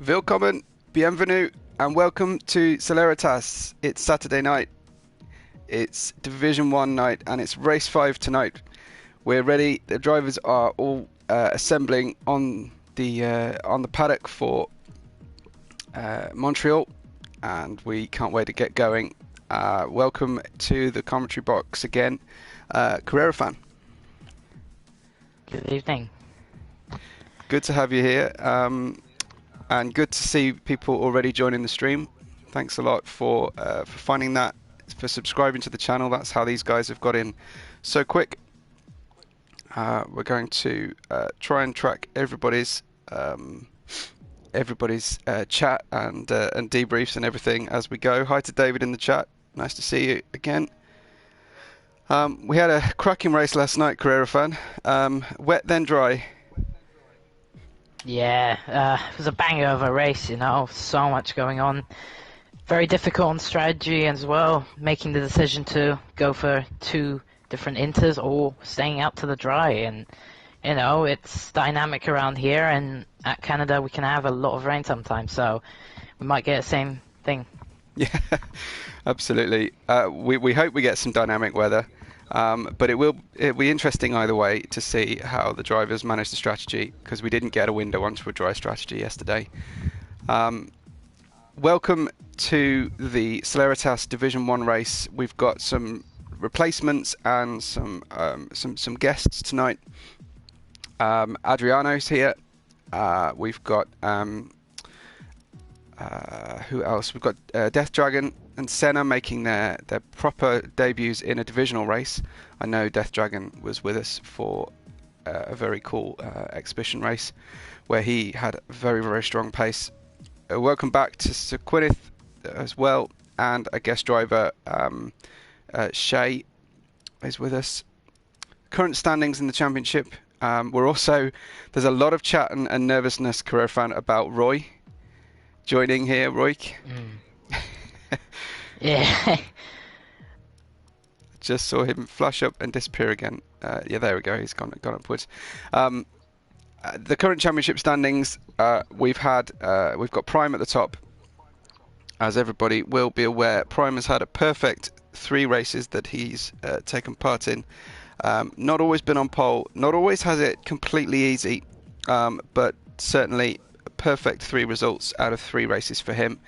Willkommen, bienvenue, and welcome to Celeritas. It's Saturday night. It's Division 1 night, and it's Race 5 tonight. We're ready. The drivers are all assembling on the paddock for Montreal, and we can't wait to get going. Welcome to the commentary box again, Carrera fan. Good evening. Good to have you here. And good to see people already joining the stream. Thanks a lot for finding that, for subscribing to the channel. That's how these guys have got in so quick. We're going to try and track everybody's chat and debriefs and everything as we go. Hi to David in the chat. Nice to see you again. We had a cracking race last night, Carrera fan. Wet then dry. Yeah, it was a banger of a race, you know, so much going on. Very difficult on strategy as well, making the decision to go for two different inters or staying out to the dry. And, you know, it's dynamic around here, and at Canada we can have a lot of rain sometimes, so we might get the same thing. Yeah, absolutely. We hope we get some dynamic weather. But it'll be interesting either way to see how the drivers manage the strategy, because we didn't get a window onto a dry strategy yesterday. Welcome to the Celeritas Division 1 race. We've got some replacements and some guests tonight. Adriano's here. We've got who else? We've got Death Dragon and Senna making their proper debuts in a divisional race. I know Death Dragon was with us for a very cool exhibition race where he had a very, very strong pace. Welcome back to Sir Gwyneth as well, and a guest driver, Shay, is with us. Current standings in the championship. There's a lot of chat and nervousness, Carrera fan, about Roy joining here. Roy. Yeah. Just saw him flash up and disappear again. Yeah, there we go. He's gone upwards. The current championship standings. We've got Prime at the top, as everybody will be aware. Prime has had a perfect 3 races that he's taken part in. Not always been on pole. Not always has it completely easy, but certainly a perfect 3 results out of 3 races for him.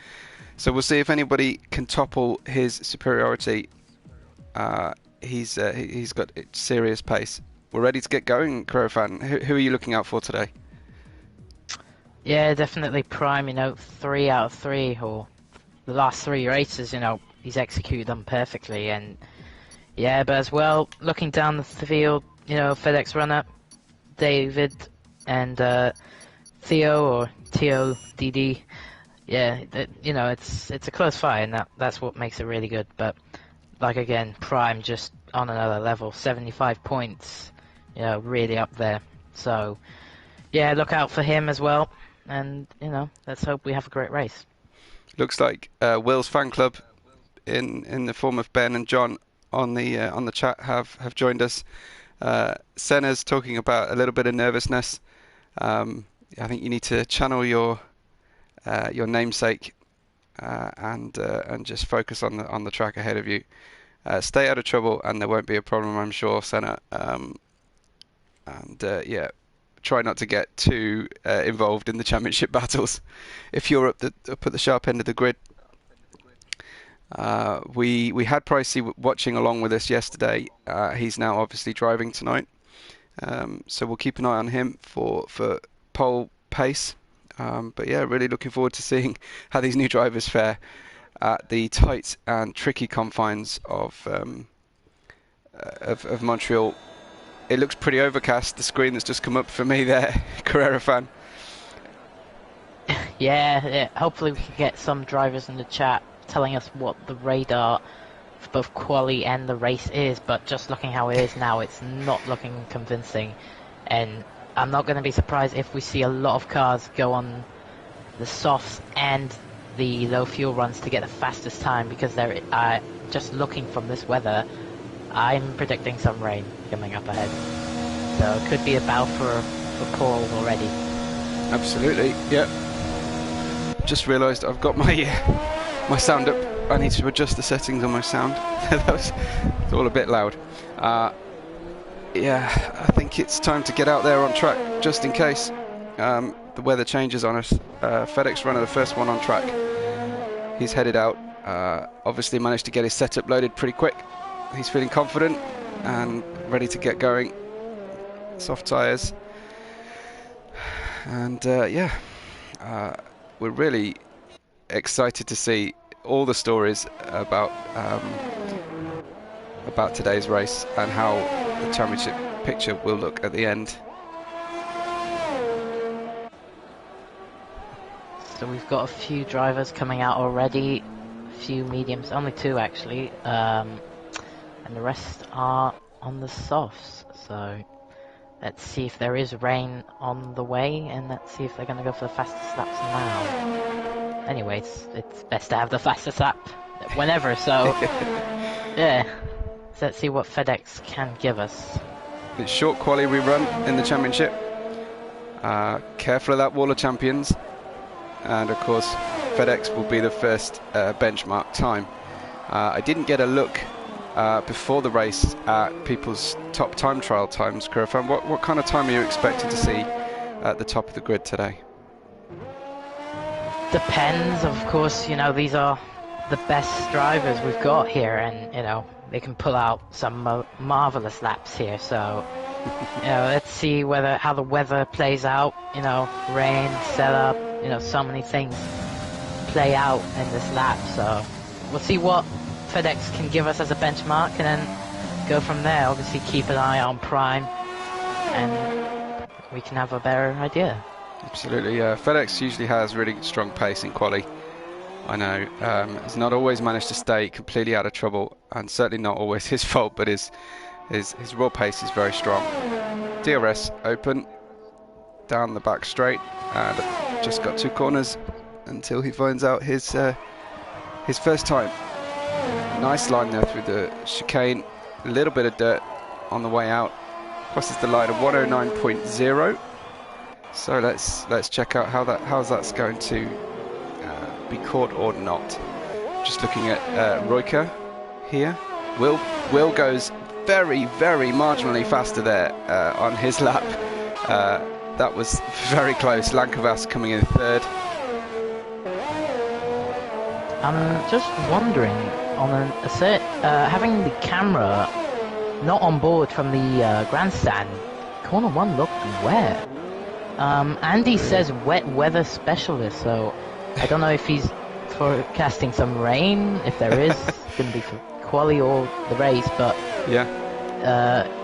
So we'll see if anybody can topple his superiority. He's got serious pace. We're ready to get going, Carrera fan. Who are you looking out for today? Yeah, definitely Prime, you know, 3 out of 3, or the last 3 races, you know, he's executed them perfectly. And yeah, but as well, looking down the field, you know, FedEx runner, David and Theo, or TODD. Yeah, you know, it's a close fight, and that's what makes it really good. But like again, Prime just on another level, 75 points, you know, really up there. So yeah, look out for him as well, and you know, let's hope we have a great race. Looks like Will's fan club, in the form of Ben and John on the chat, have joined us. Senna's talking about a little bit of nervousness. I think you need to channel your namesake and just focus on the track ahead of you. Stay out of trouble, and there won't be a problem, I'm sure, Senna. Yeah, try not to get too involved in the championship battles if you're up at the sharp end of the grid. We had Pricey watching along with us yesterday. He's now obviously driving tonight, so we'll keep an eye on him for pole pace. But yeah, really looking forward to seeing how these new drivers fare at the tight and tricky confines of Montreal. It looks pretty overcast, the screen that's just come up for me there, Carrera fan. Yeah, hopefully we can get some drivers in the chat telling us what the radar for both quali and the race is, but just looking how it is now, it's not looking convincing. And I'm not going to be surprised if we see a lot of cars go on the softs and the low fuel runs to get the fastest time, because they're just looking from this weather, I'm predicting some rain coming up ahead. So it could be a battle for pole already. Absolutely, yeah. just realised I've got my my sound up. I need to adjust the settings on my sound. That was all a bit loud. Yeah, I think it's time to get out there on track, just in case the weather changes on us. FedEx runner, the first one on track. He's headed out. Obviously managed to get his setup loaded pretty quick. He's feeling confident and ready to get going. Soft tyres. And yeah, we're really excited to see all the stories about today's race and how the championship picture will look at the end. So we've got a few drivers coming out already, a few mediums, only 2 actually, and the rest are on the softs. So let's see if there is rain on the way, and let's see if they're going to go for the fastest laps now. Anyways, it's best to have the fastest lap whenever, so yeah. So let's see what FedEx can give us. It's short quali we run in the championship. Careful of that wall of champions. And of course, FedEx will be the first benchmark time. I didn't get a look before the race at people's top time trial times, Kurafan. What kind of time are you expecting to see at the top of the grid today? Depends, of course. You know, these are the best drivers we've got here, and you know, they can pull out some marvelous laps here. So you know, let's see how the weather plays out. You know, rain, setup. You know, so many things play out in this lap. So we'll see what FedEx can give us as a benchmark, and then go from there. Obviously, keep an eye on Prime, and we can have a better idea. Absolutely, yeah. FedEx usually has really strong pace in quali. I know he's not always managed to stay completely out of trouble, and certainly not always his fault, but his raw pace is very strong. DRS open down the back straight, and just got 2 corners until he finds out his first time. Nice line there through the chicane. A little bit of dirt on the way out. Crosses the line of 109.0. So let's check out how's that's going to be caught or not. Just looking at Royka here. Will goes very marginally faster there on his lap. That was very close. Lankovas coming in 3rd. I'm just wondering, on having the camera not on board from the grandstand, corner 1 looked wet. Andy says wet weather specialist, so I don't know if he's forecasting some rain, if there is. It's going to be for quali or the race, but yeah,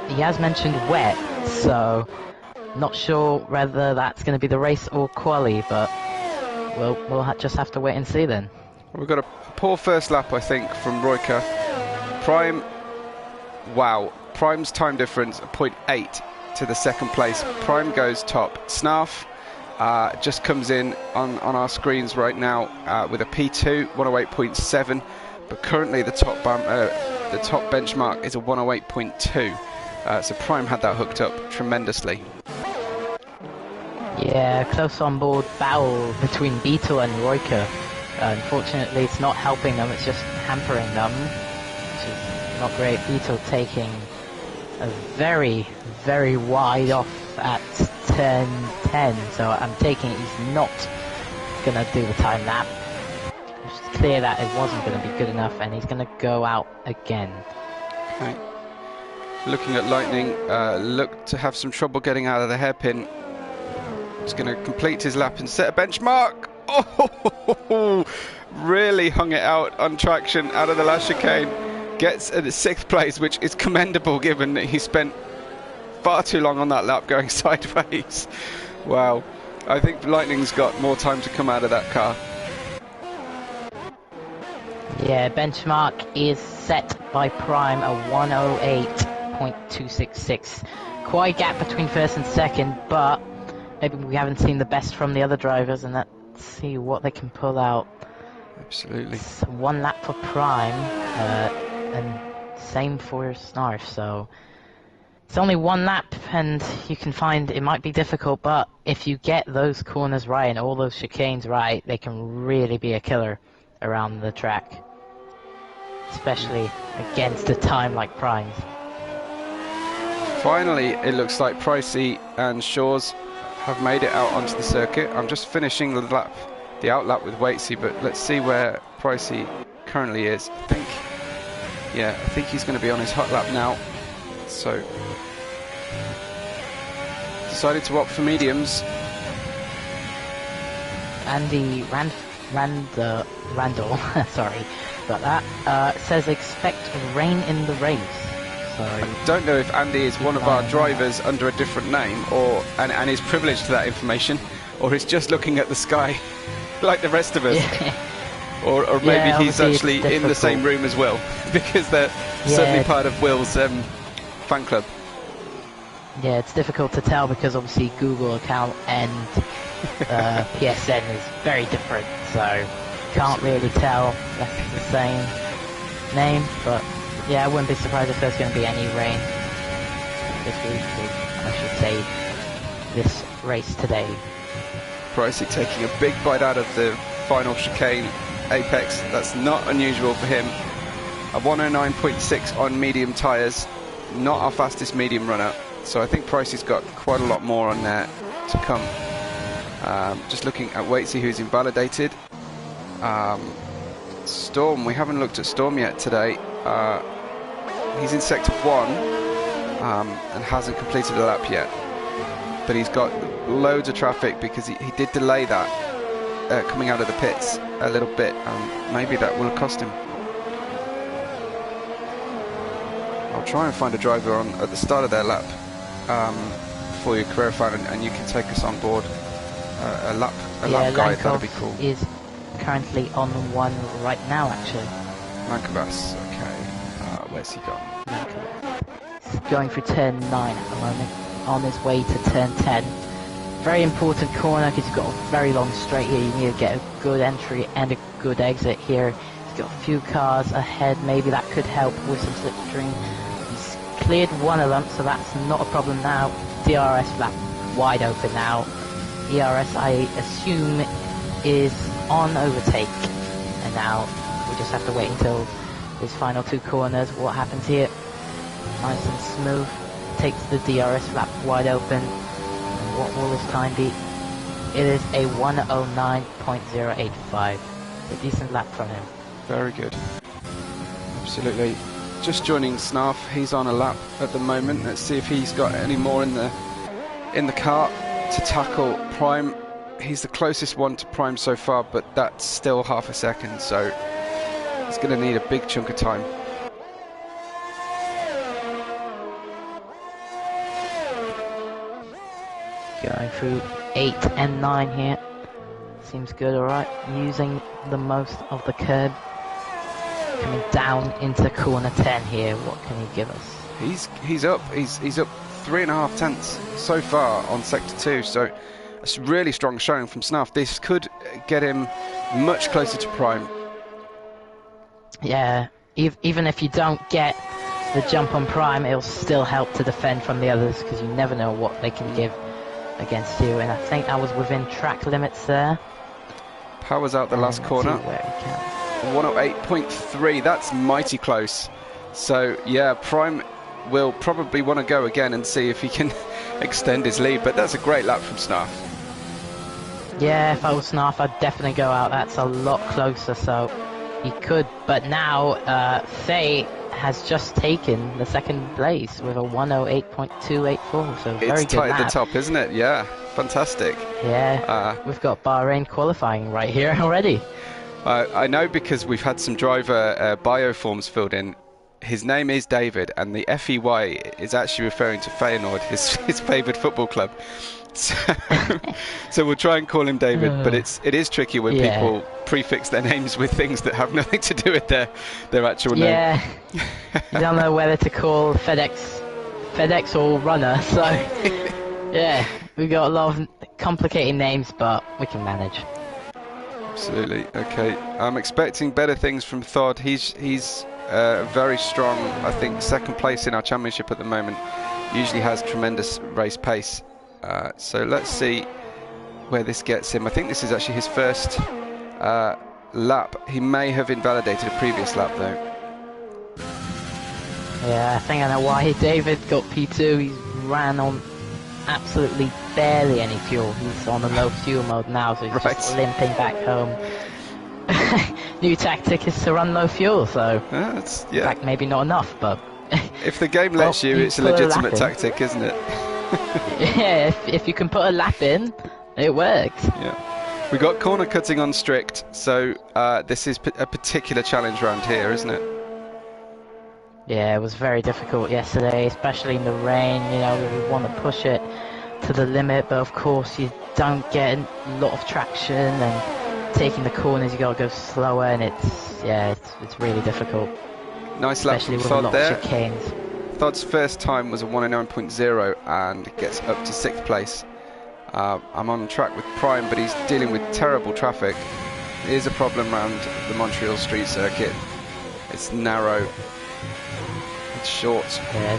he has mentioned wet, so not sure whether that's going to be the race or quali, but we'll just have to wait and see then. We've got a poor first lap, I think, from Royka. Prime, wow, Prime's time difference 0.8 to the 2nd place. Prime goes top. Snarf just comes in on our screens right now with a P2, 108.7, but currently the top benchmark is a 108.2. So Prime had that hooked up tremendously. Yeah, close on board battle between Beetle and Royka. Unfortunately, it's not helping them, it's just hampering them, which is not great. Beetle taking a very wide off at turn 10, so I'm taking it he's not going to do the time lap. It's clear that it wasn't going to be good enough, and he's going to go out again. Okay. Looking at Lightning, looked to have some trouble getting out of the hairpin. He's going to complete his lap and set a benchmark. Oh, really hung it out on traction out of the last chicane. Gets at the 6th place, which is commendable given that he spent far too long on that lap going sideways. Wow. I think Lightning's got more time to come out of that car. Yeah, benchmark is set by Prime, a 108.266. Quite a gap between 1st and 2nd, but maybe we haven't seen the best from the other drivers, and let's see what they can pull out. Absolutely. It's 1 lap for Prime, and same for Snarf, so It's only one lap, and you can find it might be difficult, but if you get those corners right and all those chicanes right, they can really be a killer around the track. Especially against a time like Prime's. Finally, it looks like Pricey and Shaw's have made it out onto the circuit. I'm just finishing the out lap with Waitsy, but let's see where Pricey currently is. I think he's going to be on his hot lap now. So, decided to opt for mediums. Andy Randall, sorry about that, says expect rain in the race. So I don't know if Andy is one of our drivers under a different name, and is privileged to that information, or is just looking at the sky like the rest of us. Yeah. Or maybe he's actually in the difficult. same room as Will, because they're certainly part of Will's fan club. Yeah, it's difficult to tell because obviously Google account and PSN is very different, so can't really tell if it's the same name, but yeah, I wouldn't be surprised if there's going to be any rain this week, or I should say this race today. Pricey taking a big bite out of the final chicane apex. That's not unusual for him. A 109.6 on medium tyres, not our fastest medium runner, so I think Pricey's got quite a lot more on there to come. Just looking at Waitsy, who's invalidated. Storm, we haven't looked at Storm yet today. He's in sector 1 and hasn't completed a lap yet, but he's got loads of traffic because he did delay that coming out of the pits a little bit, and maybe that will cost him. I'll try and find a driver on at the start of their lap for your career fan, and you can take us on board a lap guide. That'd be cool. Is currently on one right now, actually. Mancabas, okay. Where's he gone? He's going for turn 9 at the moment, on his way to turn 10. Very important corner because you've got a very long straight here. You need to get a good entry and a good exit here. He's got a few cars ahead, maybe that could help with some slipstream. He's cleared one of them, so that's not a problem now. DRS lap wide open now. ERS, I assume, is on overtake, and now we just have to wait until his final 2 corners. What happens here? Nice and smooth. Takes the DRS lap wide open. And what will his time be? It is a 109.085. A decent lap from him. Very good. Absolutely. Just joining Snarf. He's on a lap at the moment. Let's see if he's got any more in the car to tackle Prime. He's the closest one to Prime so far, but that's still half a second, so he's going to need a big chunk of time. Going through 8 and 9 here. Seems good, alright. Using the most of the curb. Coming down into corner 10 here. What can he give us? He's up 3.5 tenths so far on sector 2, so it's really strong showing from Snuff. This could get him much closer to Prime. Yeah, even if you don't get the jump on Prime, it'll still help to defend from the others because you never know what they can give against you, and I think I was within track limits there. Powers out the last corner. 108.3, that's mighty close. So yeah, Prime will probably want to go again and see if he can extend his lead, but that's a great lap from Snarf. Yeah, if I was Snarf, I'd definitely go out. That's a lot closer, so he could. But now, Faye has just taken the second place with a 108.284, so very it's good tight lap. at the top, isn't it? Yeah, fantastic. Yeah, we've got Bahrain qualifying right here already. I know because we've had some driver bio forms filled in. His name is David, and the FEY is actually referring to Feyenoord, his favourite football club. So we'll try and call him David, but it is tricky when people prefix their names with things that have nothing to do with their actual name. Yeah, you don't know whether to call FedEx or Runner, so yeah, we've got a lot of complicated names, but we can manage. Absolutely. Okay, I'm expecting better things from Thod. He's very strong. I think second place in our championship at the moment. usually has tremendous race pace. So let's see where this gets him. I think this is actually his first lap. He may have invalidated a previous lap though. Yeah, I think I know why David got P2. He ran on absolutely barely any fuel. He's on a low fuel mode now, so he's just limping back home. New tactic is to run low fuel, so yeah. in fact maybe not enough, but if the game lets you, it's a legitimate tactic, isn't it? Yeah, if you can put a lap in, it works. Yeah, we got corner cutting on strict, so this is a particular challenge round here, isn't it? Yeah, it was very difficult yesterday, especially in the rain. You know, we want to push it to the limit, but of course you don't get a lot of traction, and taking the corners you gotta go slower, and it's really difficult. Nice lap especially from with Thod a lot there. of chicanes. Thod's first time was a 109.0 and gets up to 6th place. I'm on track with Prime, but he's dealing with terrible traffic. It is a problem around the Montreal street circuit. It's narrow. It's short. Yeah,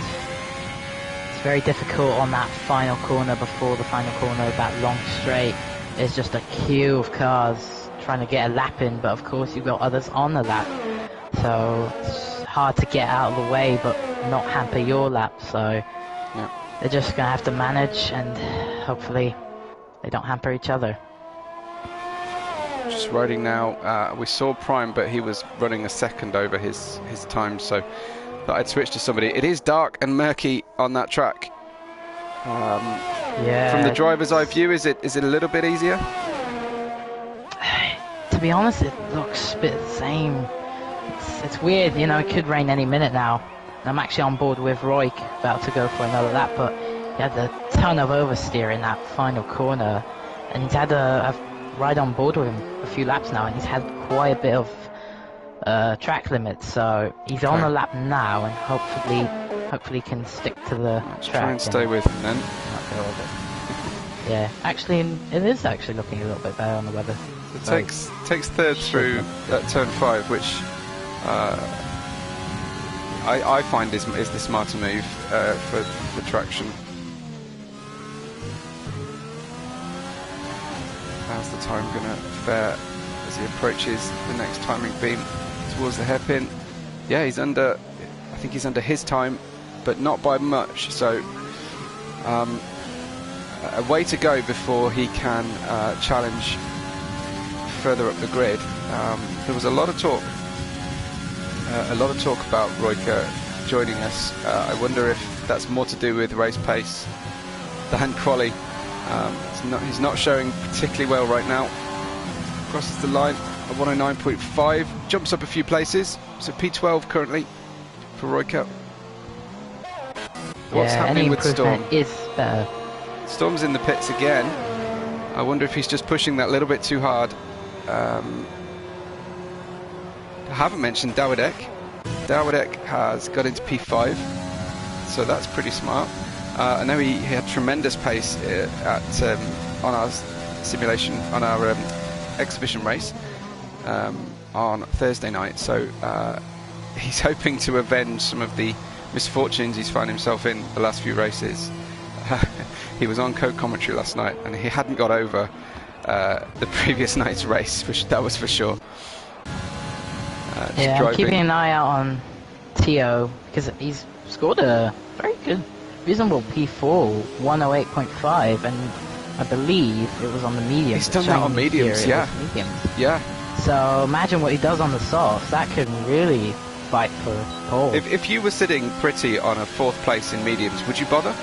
it's very difficult on that final corner before the final corner, that long straight. It's just a queue of cars trying to get a lap in, but of course you've got others on the lap. So it's hard to get out of the way but not hamper your lap. So they're just going to have to manage, and hopefully they don't hamper each other. Just riding now. We saw Prime, but he was running a second over his time, so thought I'd switch to somebody. It is dark and murky on that track. Yeah. From the driver's eye view, is it a little bit easier? To be honest, it looks a bit the same. It's weird, you know. It could rain any minute now. And I'm actually on board with Royk, about to go for another lap, but he had a ton of oversteer in that final corner, and he's had a ride on board with him a few laps now, and he's had quite a bit of track limits, so he's on a lap now, and hopefully can stick to the track. Try and stay with him then. Yeah, actually, it is actually looking a little bit better on the weather. It takes third through at turn 5, which I find is the smarter move for the traction. How's the time going to fare as he approaches the next timing beam towards the hairpin? Yeah, he's under. I think he's under his time, but not by much. So a way to go before he can challenge further up the grid. There was a lot of talk about Royker joining us. I wonder if that's more to do with race pace than quali. He's not showing particularly well right now. Crosses the line at 109.5, jumps up a few places. So P12 currently for Royker. What's happening with Storm? Is better. Storm's in the pits again. I wonder if he's just pushing that little bit too hard. I haven't mentioned Dawadek. Dawadek has got into P5, so that's pretty smart. I know he had tremendous pace on our simulation, on our exhibition race on Thursday night, so he's hoping to avenge some of the misfortunes he's found himself in the last few races. He was on co-commentary last night, and he hadn't got over the previous night's race, that was for sure. Yeah, I'm keeping an eye out on Tio, because he's scored a very good, reasonable P4, 108.5, and I believe it was on the mediums. He's done that on mediums, yeah. Yeah. So imagine what he does on the softs. That could really fight for pole. If you were sitting pretty on a 4th place in mediums, would you bother?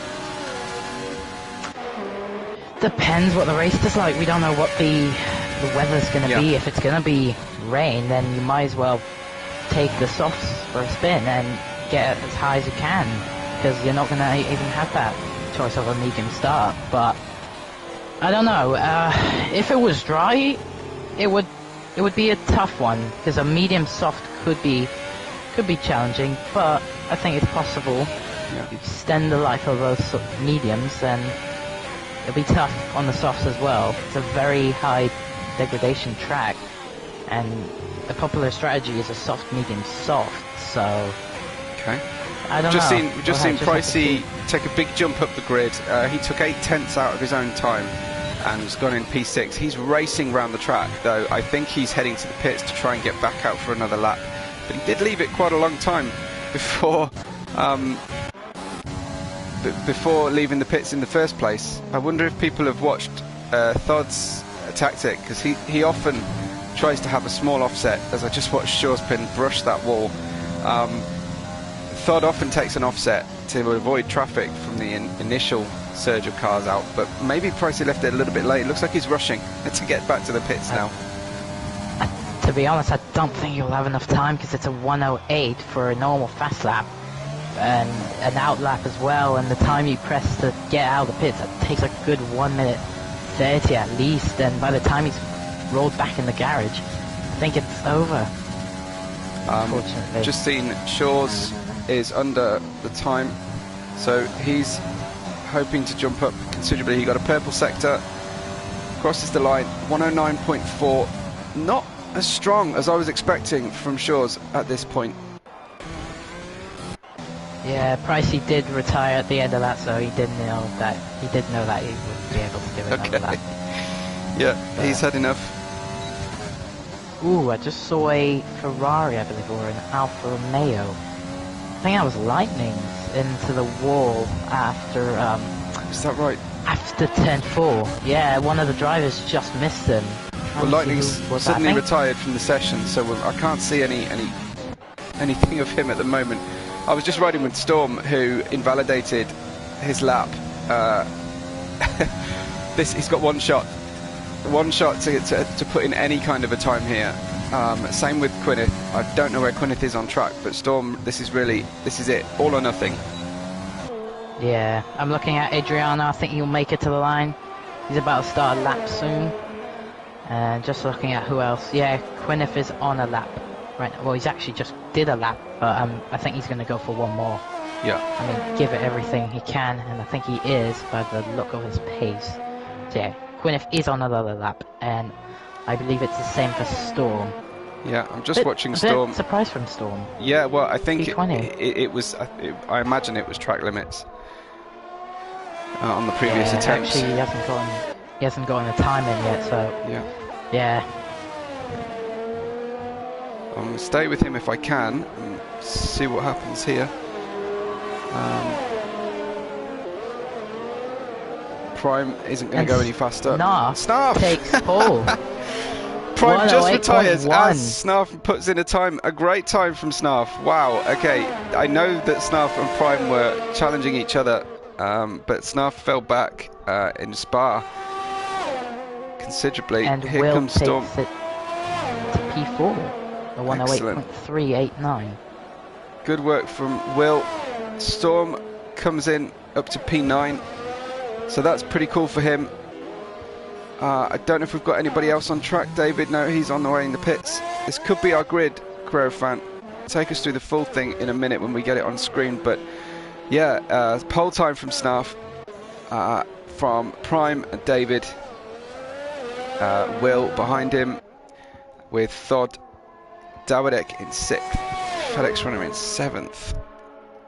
Depends what the race is like. We don't know what the weather's going to be. If it's going to be rain, then you might as well take the softs for a spin and get as high as you can, because you're not going to even have that choice of a medium start. But I don't know. If it was dry, it would be a tough one, because a medium soft could be challenging. But I think it's possible. Yeah. You extend the life of those mediums, then it'll be tough on the softs as well. It's a very high degradation track, and a popular strategy is a soft, medium, soft. So okay. I don't Just know. seen, we've just seen Just have to see. Pricey take a big jump up the grid. He took 8/10 out of his own time and has gone in P6. He's racing around the track, though. I think he's heading to the pits to try and get back out for another lap. But he did leave it quite a long time before before leaving the pits in the first place. I wonder if people have watched Thod's tactic, because he often tries to have a small offset, as I just watched Shaw's pin brush that wall. Thod often takes an offset to avoid traffic from the initial surge of cars out, but maybe Pricey left it a little bit late. It looks like he's rushing to get back to the pits now. To be honest, I don't think you'll have enough time, because it's a 1:08 for a normal fast lap and an out lap as well, and the time you press to get out of the pits, it takes a good 1:30 at least, and by the time he's rolled back in the garage, I think it's over. Unfortunately. Just seen Shaw's is under the time, so he's hoping to jump up considerably. He got a purple sector, crosses the line, 109.4, not as strong as I was expecting from Shaw's at this point. Yeah, Pricey did retire at the end of that, so he did know that he wouldn't be able to do it after that. Yeah, he's had enough. Ooh, I just saw a Ferrari, I believe, or an Alfa Romeo. I think that was Lightning's into the wall after Is that right? after turn 4. Yeah, one of the drivers just missed him. Well, Lightning's suddenly retired from the session, so I can't see anything of him at the moment. I was just riding with Storm, who invalidated his lap. He's got one shot to put in any kind of a time here. Same with Gwyneth. I don't know where Gwyneth is on track, but Storm, this is it, all or nothing. Yeah, I'm looking at Adriano. I think he'll make it to the line. He's about to start a lap soon. And just looking at who else. Yeah, Gwyneth is on a lap right now. Well, he's actually just did a lap, but I think he's going to go for one more. Yeah. I mean, give it everything he can, and I think he is by the look of his pace. So yeah, Gwyneth is on another lap, and I believe it's the same for Storm. Yeah, I'm just watching Storm. Surprise from Storm. Yeah, well, I think P20. I imagine it was track limits on the previous attempts. Actually, he hasn't gotten a time in yet, so yeah. I'm going to stay with him if I can and see what happens here. Prime isn't going to go any faster. Snarf takes pole. Prime just retires as Snarf puts in a great time from Snarf. Wow, okay. I know that Snarf and Prime were challenging each other, but Snarf fell back in Spa considerably. And Here Will comes Storm. takes it to P4, a 108.389. Good work from Will. Storm comes in up to P9, so that's pretty cool for him. I don't know if we've got anybody else on track, David. No, he's on the way in the pits. This could be our grid, Creo fan. Take us through the full thing in a minute when we get it on screen. But yeah, pole time from Snarf, from Prime and David. Will behind him with Thod. Dawadek in 6th. FedEx Runner in 7th.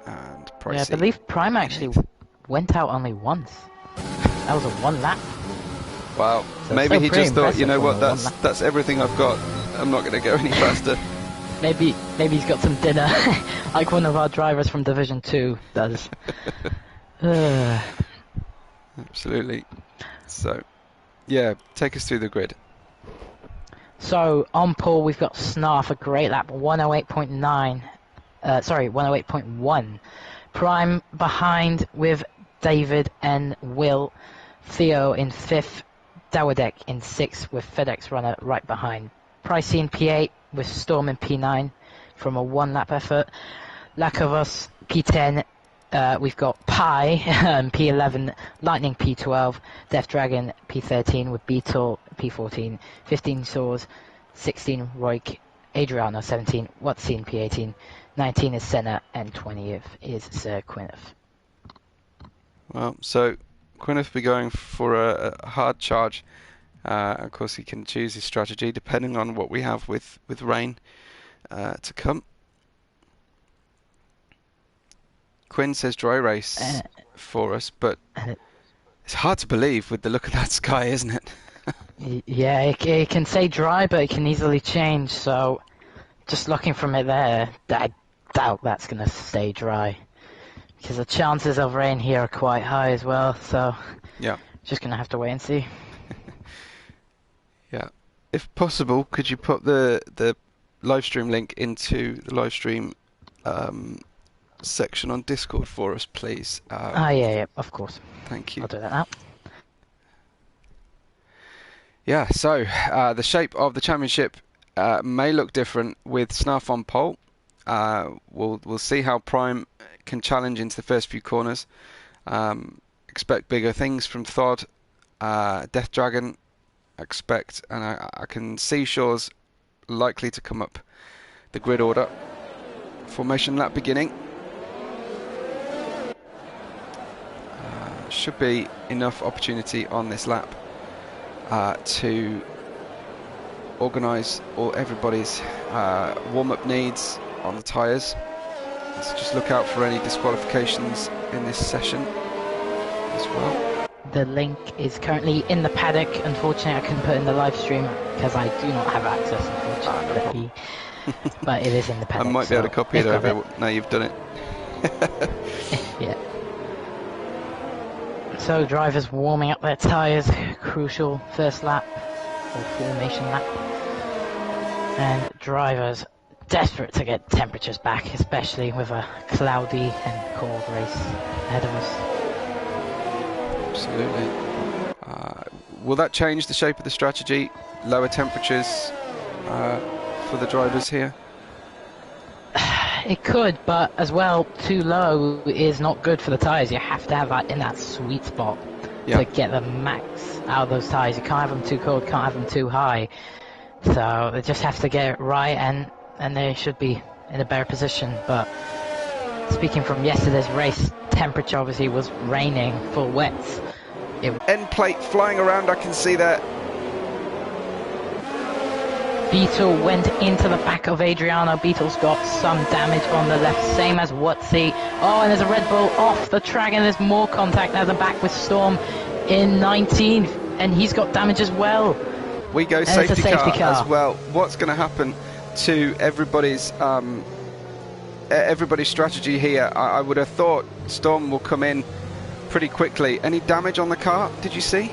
And Pricey. Yeah, I believe Prime actually went out only once. That was a one lap. Wow, so maybe he just thought, you know what, that's everything I've got. I'm not going to go any faster. Maybe he's got some dinner, like one of our drivers from Division 2 does. Absolutely. So, yeah, take us through the grid. So, on pole, we've got Snarf, a great lap, 108.9. 108.1. Prime behind with David and Will. Theo in 5th. Dawadek in 6th with FedEx Runner right behind. Pricey in P8 with Storm in P9 from a one-lap effort. Lakovos P10. We've got Pi in P11, Lightning P12, Death Dragon P13 with Beetle P14, 15 Soars, 16 Roik, Adriano 17, Watsy P18, 19 is Senna, and 20th is Sir Gwyneth. Well, so Gwyneth will be going for a hard charge. Of course, he can choose his strategy depending on what we have with rain to come. Quinn says dry race for us, but it's hard to believe with the look of that sky, isn't it? Yeah, it can say dry, but it can easily change. So, just looking from it there, I doubt that's going to stay dry. Because the chances of rain here are quite high as well. So, Yeah. just going to have to wait and see. Yeah. If possible, could you put the live stream link into the live stream section on Discord for us, please? Yeah, of course. Thank you. I'll do that now. Yeah, so the shape of the championship may look different with Snarf on pole. We'll see how Prime can challenge into the first few corners. Expect bigger things from Thod, Death Dragon. Expect, and I can see Shaw's likely to come up the grid order. Formation lap beginning. Should be enough opportunity on this lap to organise all everybody's warm-up needs on the tyres. Let's just look out for any disqualifications in this session as well. The link is currently in the paddock. Unfortunately, I couldn't put it in the live stream because I do not have access, unfortunately. But it is in the paddock. I might be able to copy it over now you've done it. Yeah. So drivers warming up their tyres, crucial first lap or formation lap, and drivers desperate to get temperatures back, especially with a cloudy and cold race ahead of us. Absolutely. Will that change the shape of the strategy? Lower temperatures for the drivers here? It could, but as well, too low is not good for the tyres. You have to have that in that sweet spot to get the max out of those tyres. You can't have them too cold, can't have them too high. So they just have to get it right, and they should be in a better position. But speaking from yesterday's race, temperature obviously was raining, full wets. End plate flying around, I can see that. Beetle went into the back of Adriano. Beetle's got some damage on the left, same as Wutsy. Oh, and there's a Red Bull off the track, and there's more contact at the back with Storm in 19th, and he's got damage as well. We go safety car as well. What's going to happen to everybody's strategy here? I would have thought Storm will come in pretty quickly. Any damage on the car, did you see?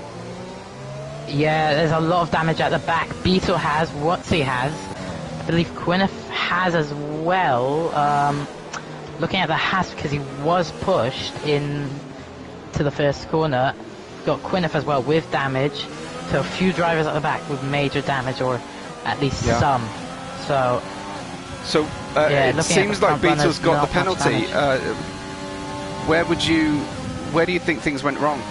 Yeah, there's a lot of damage at the back. Beetle has, Wutsy has, I believe Quinnef has as well. Looking at the Haas, because he was pushed in to the first corner. Got Quinnef as well with damage. So a few drivers at the back with major damage, or at least some. So it seems like Beetle's got the penalty. Where do you think things went wrong?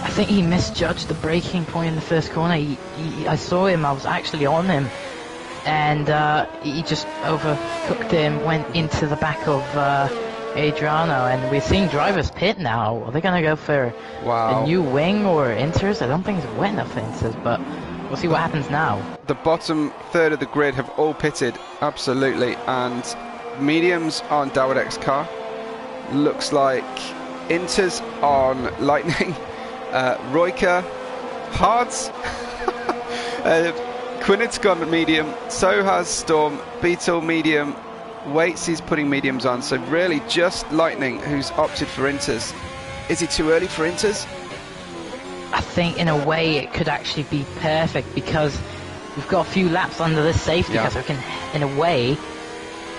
I think he misjudged the braking point in the first corner. I saw him, I was actually on him, and he just overcooked him, went into the back of Adriano, and we're seeing drivers pit now. Are they going to go for a new wing or inters? I don't think it's wet enough for inters, but we'll see what happens now. The bottom third of the grid have all pitted, absolutely, and mediums on Dawadek's car. Looks like inters on Lightning. Royka, Hards, Quinnet's gone medium, so has Storm, Beetle medium, Waits is putting mediums on, so really just Lightning who's opted for inters. Is it too early for inters? I think in a way it could actually be perfect, because we've got a few laps under this safety car, so we can, in a way,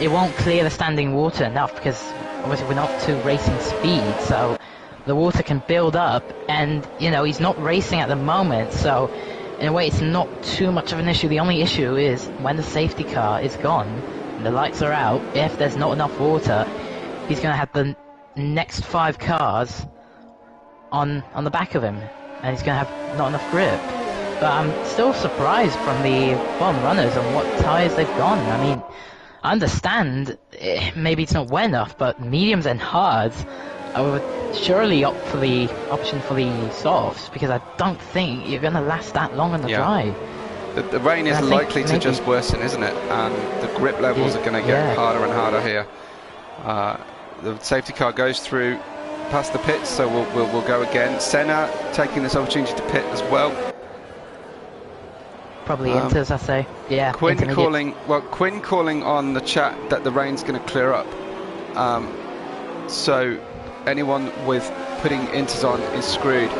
it won't clear the standing water enough, because obviously we're not to racing speed, so the water can build up, and you know, he's not racing at the moment, so in a way it's not too much of an issue. The only issue is when the safety car is gone and the lights are out, if there's not enough water, he's going to have the next 5 cars on the back of him, and he's going to have not enough grip. But I'm still surprised from the bottom runners on what tyres they've gone. I mean, I understand maybe it's not wet enough, but mediums and hards, I would surely opt for the option for the softs, because I don't think you're going to last that long on the drive. The rain is likely to just worsen, isn't it? And the grip levels are going to get harder and harder here. The safety car goes through past the pits, so we'll go again. Senna taking this opportunity to pit as well. Probably Inters, I say. Yeah. Quinn calling on the chat that the rain's going to clear up. So anyone with putting Inters on is screwed.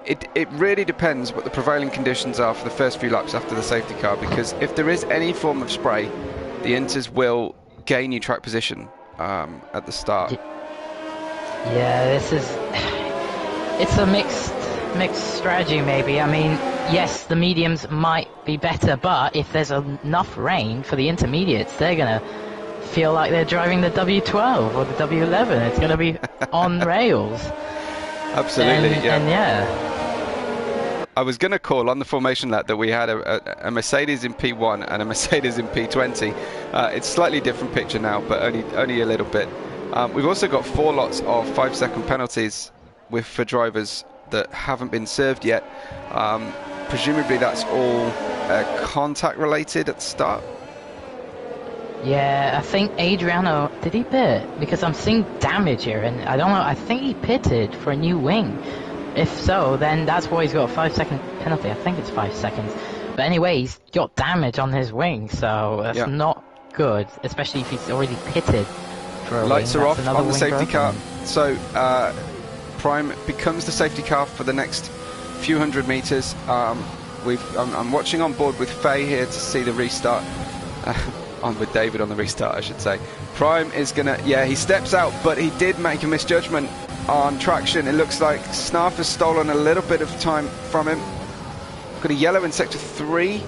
It really depends what the prevailing conditions are for the first few laps after the safety car, because if there is any form of spray, the Inters will gain you track position at the start. Yeah, it's a mixed strategy maybe. I mean, yes, the mediums might be better, but if there's enough rain for the intermediates, they're gonna feel like they're driving the W12 or the W11. It's gonna be on rails. Absolutely, and yeah. I was going to call on the formation lap that we had a Mercedes in P1 and a Mercedes in P20. It's slightly different picture now, but only a little bit. We've also got 4 lots of 5-second penalties for drivers that haven't been served yet. Presumably that's all contact related at the start. Yeah, I think Adriano, did he pit? Because I'm seeing damage here, and I don't know, I think he pitted for a new wing. If so, then that's why he's got a 5-second penalty. I think it's 5 seconds. But anyway, he's got damage on his wing, so that's not good, especially if he's already pitted for a Lights wing. are off on the safety car. So Prime becomes the safety car for the next few hundred meters. I'm watching on board with Faye here to see the restart. On with David on the restart, I should say. Prime is gonna, he steps out, but he did make a misjudgment on traction. It looks like Snarf has stolen a little bit of time from him. Got a yellow in sector 3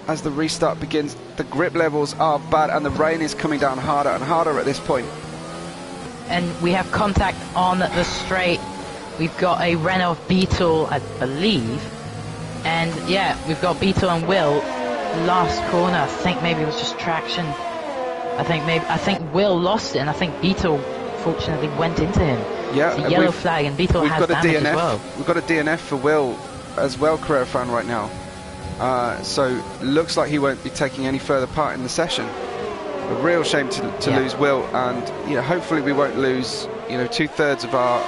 as the restart begins. The grip levels are bad and the rain is coming down harder and harder at this point. And we have contact on the straight. We've got a Renault Beetle, I believe, and yeah, we've got Beetle and Will. Last corner, I think maybe it was just traction. I think Will lost it, and I think Beetle fortunately went into him. Yeah, it's a yellow flag, and Beetle has damage as well. We've got a DNF for Will as well, Carrera fan, right now. So looks like he won't be taking any further part in the session. A real shame to lose Will, and hopefully we won't lose 2/3 of our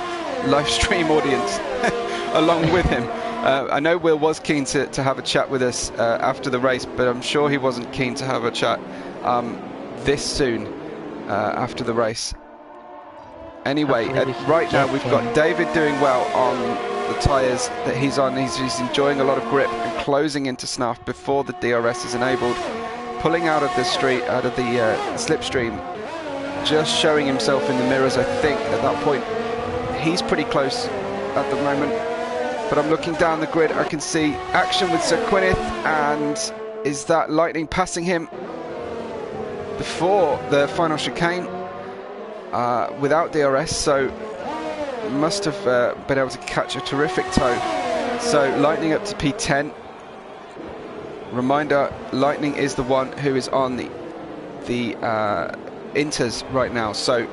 live stream audience along with him. I know Will was keen to have a chat with us after the race, but I'm sure he wasn't keen to have a chat this soon after the race. Anyway, right now we've got David doing well on the tyres that he's on. He's enjoying a lot of grip and closing into Snarf before the DRS is enabled. Pulling out of the slipstream, just showing himself in the mirrors, I think, at that point. He's pretty close at the moment. But I'm looking down the grid, I can see action with Sir Gwyneth, and is that Lightning passing him before the final chicane without DRS, so must have been able to catch a terrific tow. So Lightning up to P10. Reminder, Lightning is the one who is on the Inters right now, so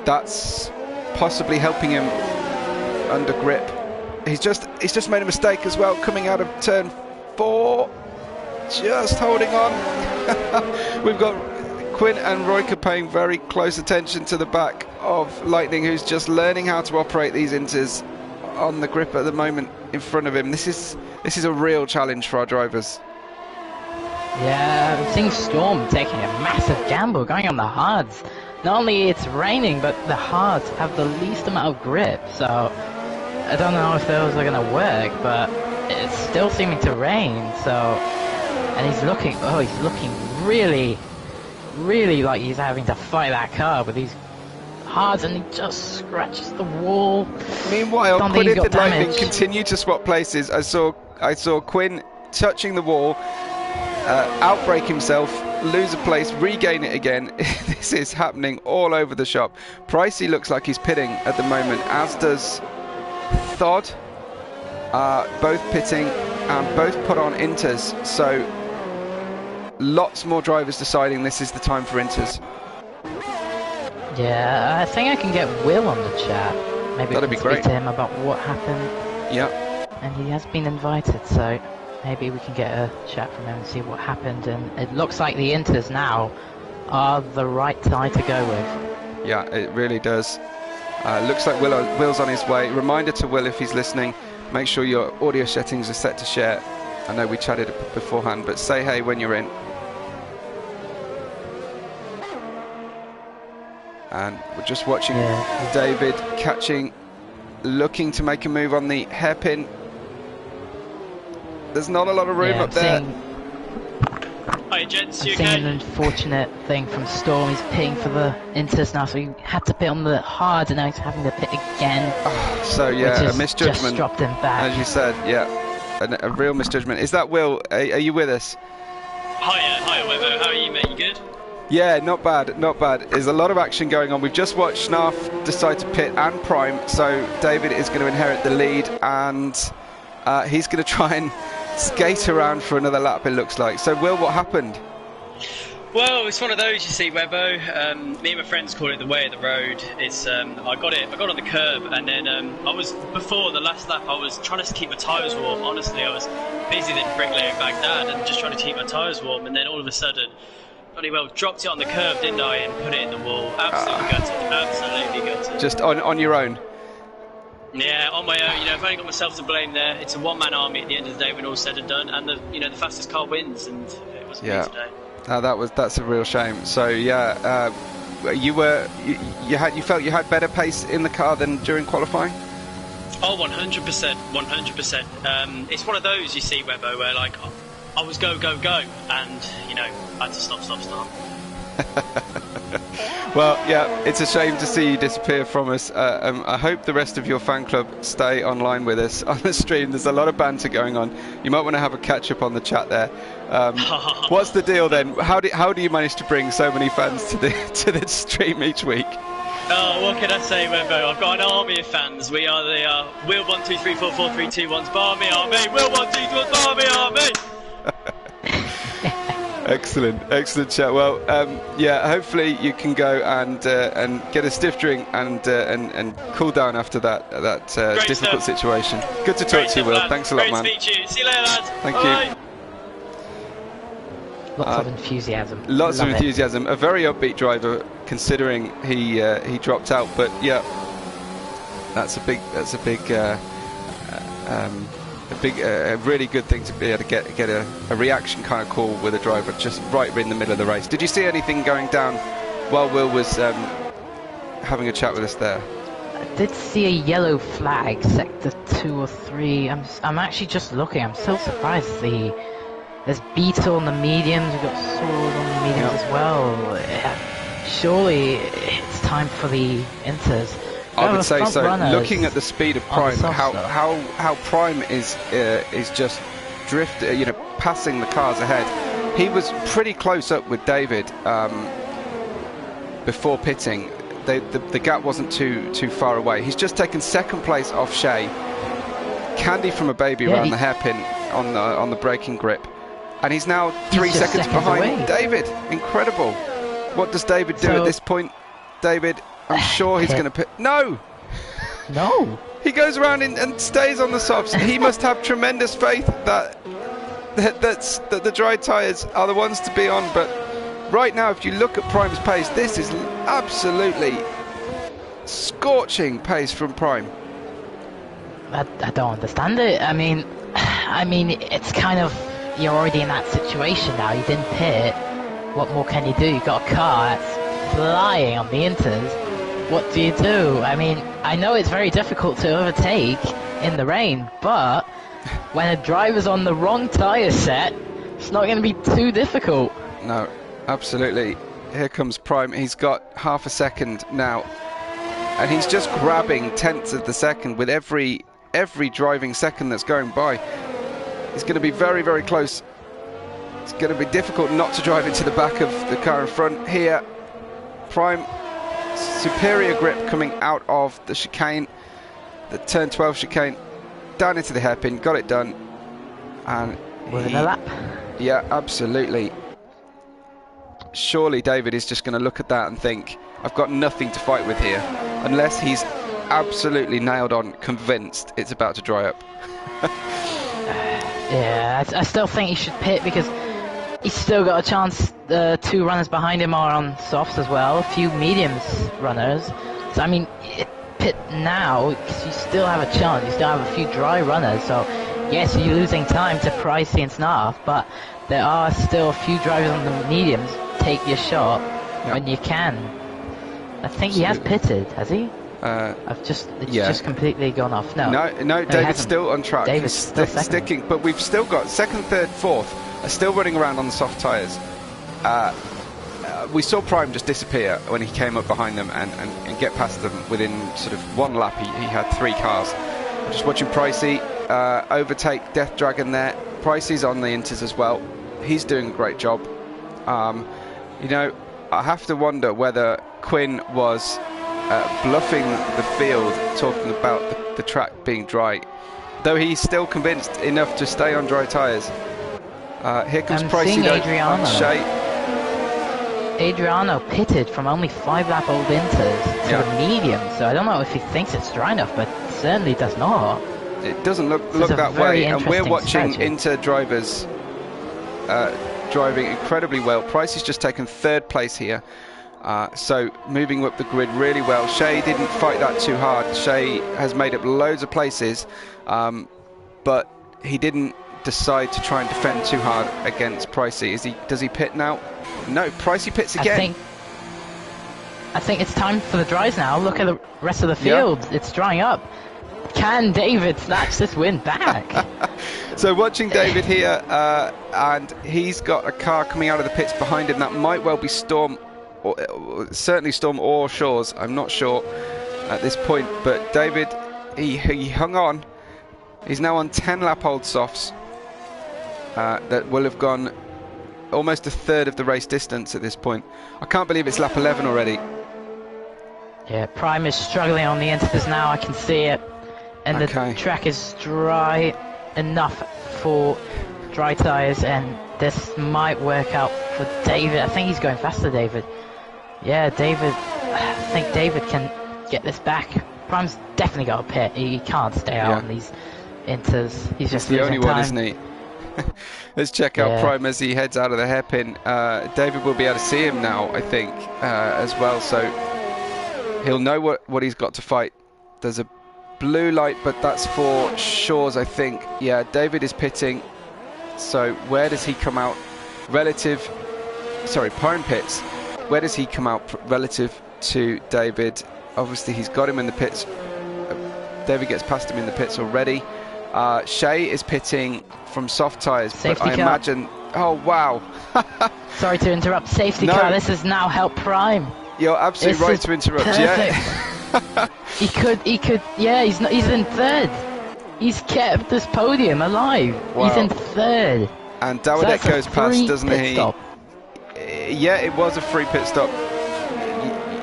that's possibly helping him under grip. He's just made a mistake as well, coming out of turn 4, just holding on. We've got Quinn and Royker paying very close attention to the back of Lightning, who's just learning how to operate these Inters on the grip at the moment in front of him. This is a real challenge for our drivers. Yeah, I'm seeing Storm taking a massive gamble, going on the hards. Not only it's raining, but the hards have the least amount of grip, so I don't know if those are going to work, but it's still seeming to rain, so... And he's looking really, really like he's having to fight that car with these hards, and he just scratches the wall. Meanwhile, Gwyneth and Lightning continue to swap places. I saw Quinn touching the wall, outbrake himself, lose a place, regain it again. This is happening all over the shop. Pricey looks like he's pitting at the moment, as does Thod. Both pitting and both put on Inters, so lots more drivers deciding this is the time for Inters. Yeah, I think I can get Will on the chat. Maybe that'd we be can great. Speak to him about what happened. Yeah. And he has been invited, so maybe we can get a chat from him and see what happened. And it looks like the Inters now are the right tyre to go with. Yeah, it really does. Looks like Will's on his way. Reminder to Will, if he's listening, make sure your audio settings are set to share. I know we chatted beforehand, but say hey when you're in. And we're just watching David looking to make a move on the hairpin. There's not a lot of room up there. Hi, gents, you seeing okay? an unfortunate thing from Storm. He's pitting for the Inters now, so he had to pit on the hard, and now he's having to pit again. So yeah, a just misjudgment. Dropped him back. As you said, yeah, a real misjudgment. Is that Will? Are you with us? Hiya, Webbo. How are you, mate? You good? Yeah, not bad, not bad. There's a lot of action going on. We've just watched Snarf decide to pit and prime, so David is going to inherit the lead, and he's going to try and skate around for another lap, it looks like. So, Will, what happened? Well, it's one of those, you see, Webbo. Me and my friends call it the way of the road. It's I got on the curb, and then before the last lap, I was trying to keep my tyres warm. Honestly, I was busy then bricklaying Baghdad and just trying to keep my tyres warm, and then all of a sudden, bloody well, dropped it on the curb, didn't I, and put it in the wall. Absolutely gutted. Just on your own? Yeah, on my own. I've only got myself to blame there. It's a one-man army at the end of the day when all's said and done, and the fastest car wins, and it wasn't me today. That's a real shame. So yeah, you felt you had better pace in the car than during qualifying? Oh, 100%. It's one of those, you see, Webbo, where like I was go, and I had to stop. Well, yeah, it's a shame to see you disappear from us. I hope the rest of your fan club stay online with us on the stream. There's a lot of banter going on. You might want to have a catch up on the chat there. What's the deal then? How do you manage to bring so many fans to the stream each week? Oh, what can I say, Webbo? I've got an army of fans. We are the Will 1 2 3 4 4 3 2 1's Barmy Army. Will 1 2 3 Barmy Army. Excellent chat. Well, yeah, hopefully you can go and get a stiff drink and cool down after that difficult situation. Good to talk to you, Will. Lads. Thanks a lot, Great man. To meet you. See you later, lads. Thank Bye. you. Lots of enthusiasm. Lots Love of enthusiasm. A very upbeat driver, considering he dropped out. But yeah, that's a really good thing to be able to get a reaction kind of call with a driver just right in the middle of the race. Did you see anything going down while Will was having a chat with us there? I did see a yellow flag, sector 2 or 3. I'm actually just looking. I'm still surprised. There's Beetle on the mediums. We've got Sword on the mediums as well. Surely it's time for the Inters. I would say so. Looking at the speed of Prime, how Prime is just passing the cars ahead. He was pretty close up with David before pitting. The gap wasn't too far away. He's just taken second place off Shea. Candy from a baby around the hairpin on the braking grip, and he's now 3 seconds behind David. Incredible. What does David do at this point? David, I'm sure he's going to pit. No! He goes around and stays on the softs. He must have tremendous faith that the dry tyres are the ones to be on. But right now, if you look at Prime's pace, this is absolutely scorching pace from Prime. I don't understand it. I mean, it's kind of, you're already in that situation now. You didn't pit. What more can you do? You've got a car that's flying on the Inters. What do you do? I mean, I know it's very difficult to overtake in the rain, but when a driver's on the wrong tyre set, it's not going to be too difficult. No, absolutely. Here comes Prime. He's got half a second now, and he's just grabbing tenths of the second with every driving second that's going by. He's going to be very, very close. It's going to be difficult not to drive into the back of the car in front here. Prime, superior grip coming out of the chicane, the turn 12 chicane, down into the hairpin, got it done. And within a lap. Yeah, absolutely. Surely David is just going to look at that and think, I've got nothing to fight with here, unless he's absolutely nailed on, convinced it's about to dry up. Yeah, I still think he should pit, because He's still got a chance. The 2 runners behind him are on softs as well. A few mediums runners. So I mean, pit now because you still have a chance. You still have a few dry runners. So yes, you're losing time to Pricey and Snarf, but there are still a few drivers on the mediums. Take your shot when you can. I think he has pitted, has he? It's just completely gone off. No, David's still on track. David's still sticking, but we've still got second, third, fourth are still running around on the soft tyres. We saw Prime just disappear when he came up behind them and get past them within sort of 1 lap. He had 3 cars. Just watching Pricey overtake Death Dragon there. Pricey's on the inters as well. He's doing a great job. You know, I have to wonder whether Quinn was bluffing the field, talking about the track being dry, though he's still convinced enough to stay on dry tyres. Here comes Pricey though. Adriano pitted from only 5-lap-old inters to the medium, so I don't know if he thinks it's dry enough, but it certainly does not. It doesn't look that way, and we're watching Inter drivers driving incredibly well. Price has just taken 3rd place here, so moving up the grid really well. Shea didn't fight that too hard. Shea has made up loads of places, but he didn't decide to try and defend too hard against Pricey. Does he pit now? No, Pricey pits again. I think it's time for the dries now. Look at the rest of the field. Yeah. It's drying up. Can David snatch this win back? So watching David here, and he's got a car coming out of the pits behind him. That might well be Storm, or certainly Storm or Shaw's. I'm not sure at this point, but David, he hung on. He's now on 10-lap-old softs that will have gone almost 1/3 of the race distance at this point. I can't believe it's lap 11 already. Yeah, Prime is struggling on the inters now. I can see it. And the track is dry enough for dry tyres, and this might work out for David. I think he's going faster, David. Yeah, David. I think David can get this back. Prime's definitely got a pit. He can't stay out on these inters. He's just the only one, time. Isn't he? Let's check out Prime as he heads out of the hairpin. David will be able to see him now, I think, as well. So he'll know what he's got to fight. There's a blue light, but that's for Shaw's, I think. Yeah, David is pitting. So where does he come out Prime pits. Where does he come out relative to David? Obviously he's got him in the pits. David gets past him in the pits already. Shea is pitting from soft tyres, but I imagine... Oh, wow. Sorry to interrupt. Safety car. This has now helped Prime. You're absolutely right to interrupt. Perfect. Yeah. he could. Yeah, he's in 3rd. He's kept this podium alive. Wow. He's in 3rd. And Dawidet goes past, doesn't he? Stop. Yeah, it was a free pit stop.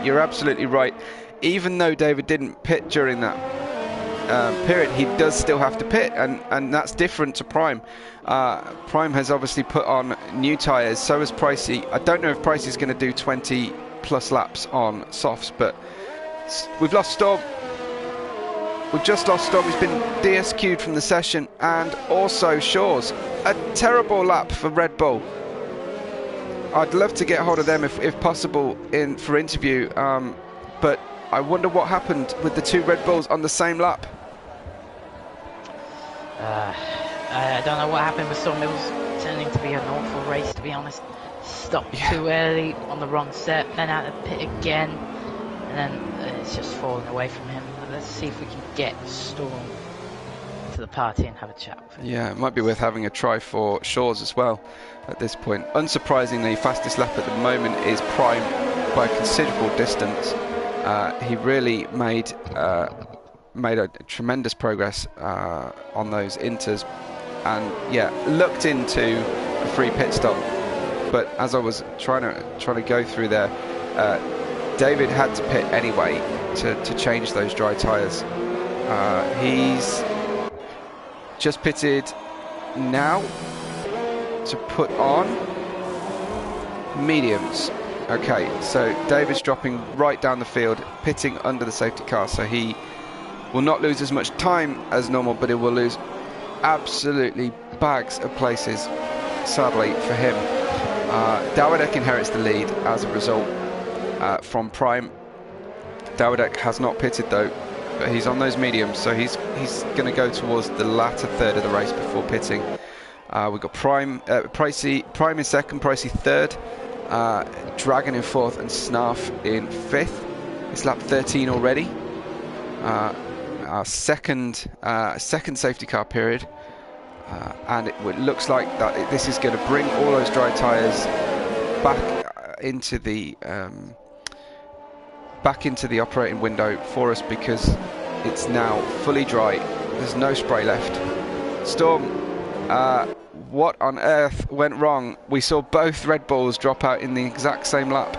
You're absolutely right. Even though David didn't pit during that period, he does still have to pit, and that's different to Prime. Prime has obviously put on new tyres, so has Pricey. I don't know if Pricey's going to do 20 plus laps on softs, but we've lost Storm. We've just lost Storm. He's been DSQ'd from the session, and also Shaw's. A terrible lap for Red Bull. I'd love to get hold of them if possible for interview, but I wonder what happened with the 2 Red Bulls on the same lap. I don't know what happened with Storm. It was turning to be an awful race, to be honest. Stopped too early on the wrong set, then out of pit again, and then it's just fallen away from him. Let's see if we can get Storm to the party and have a chat with him. Yeah, it might be worth having a try for Shaw's as well at this point. Unsurprisingly, fastest lap at the moment is Prime by a considerable distance. He really made a tremendous progress on those inters, and looked into a free pit stop. But as I was trying to go through there, David had to pit anyway to change those dry tyres. He's just pitted now to put on mediums. Okay, so David's dropping right down the field, pitting under the safety car, so he will not lose as much time as normal, but he will lose absolutely bags of places, sadly for him. Dawidek inherits the lead as a result from Prime. Dawidek has not pitted though, but he's on those mediums, so he's going to go towards the latter third of the race before pitting. We've got Prime in second, Pricey third, Dragon in fourth, and Snarf in fifth. It's lap 13 already. Our second safety car period, and it looks like that this is going to bring all those dry tyres back into the operating window for us, because it's now fully dry. There's no spray left. Storm, what on earth went wrong? We saw both Red Bulls drop out in the exact same lap.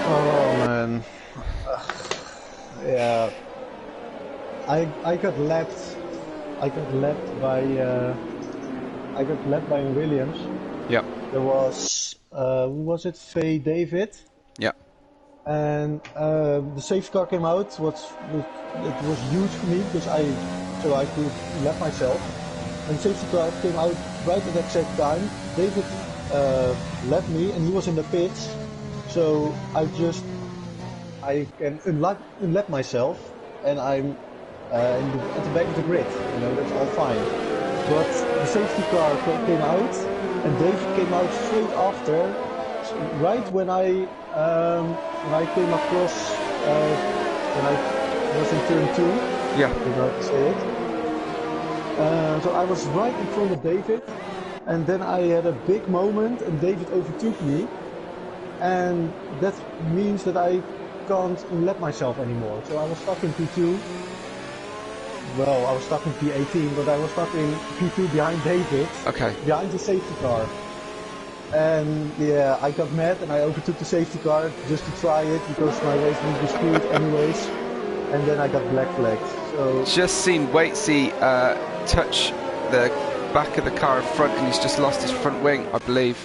Oh man. Yeah. I got lapped by Williams. Yep. There was who was it? Faye David. Yep. And the safety car came out. It was huge for me because I could lap myself. And the safety car came out right at the exact time. David lapped me, and he was in the pits. So I can unlap myself, and I'm at the back of the grid. You know, that's all fine. But the safety car came out, and David came out straight after, right when I came across, when I was in turn 2. Yeah. You know how to say it. So I was right in front of David, and then I had a big moment, and David overtook me, and that means that I can't lap myself anymore. So I was stuck in P2. Well, I was stuck in P18, but I was stuck in P2 behind David. Okay. Behind the safety car. And yeah, I got mad and I overtook the safety car just to try it because my race would be screwed anyways. And then I got black flagged. So just seen Waitsy touch the back of the car in front, and he's just lost his front wing, I believe.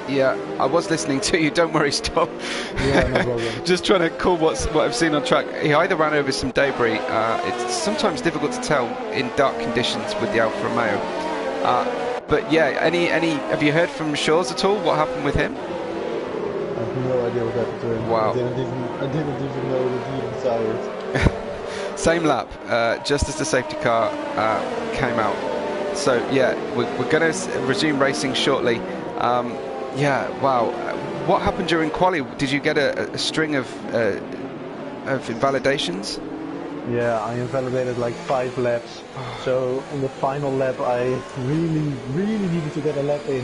Yeah, I was listening to you. Don't worry, stop. Yeah, no problem. Just trying to call what I've seen on track. He either ran over some debris. It's sometimes difficult to tell in dark conditions with the Alfa Romeo. But yeah, have you heard from Shores at all? What happened with him? I have no idea what happened to him. Wow. I didn't even know that he retired. Same lap, just as the safety car came out. So yeah, we're going to resume racing shortly. Yeah, wow. What happened during quali? Did you get a string of invalidations? Yeah, I invalidated like 5 laps. So on the final lap I really needed to get a lap in.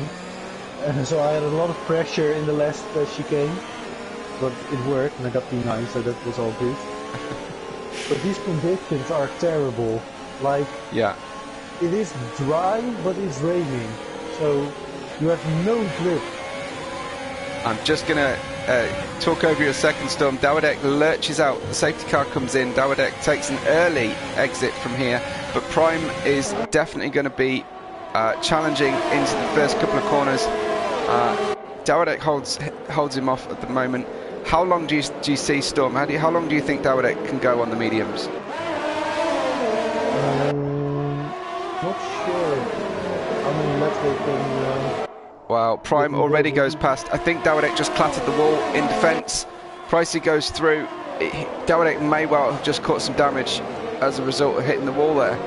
So I had a lot of pressure in the last chicane. But it worked and I got P9, so that was all good. But these conditions are terrible. Like, yeah, it is dry, but it's raining. So you have no grip. I'm just going to talk over your second, Storm. Dawidek lurches out, the safety car comes in, Dawidek takes an early exit from here, but Prime is definitely going to be challenging into the first couple of corners. Dawidek holds him off at the moment. How long do you see, Storm? How long do you think Dawidek can go on the mediums? Not sure how many laps they can... Wow, Prime already goes past. I think Dawidek just clattered the wall in defence. Pricey goes through. Dawidek may well have just caught some damage as a result of hitting the wall there.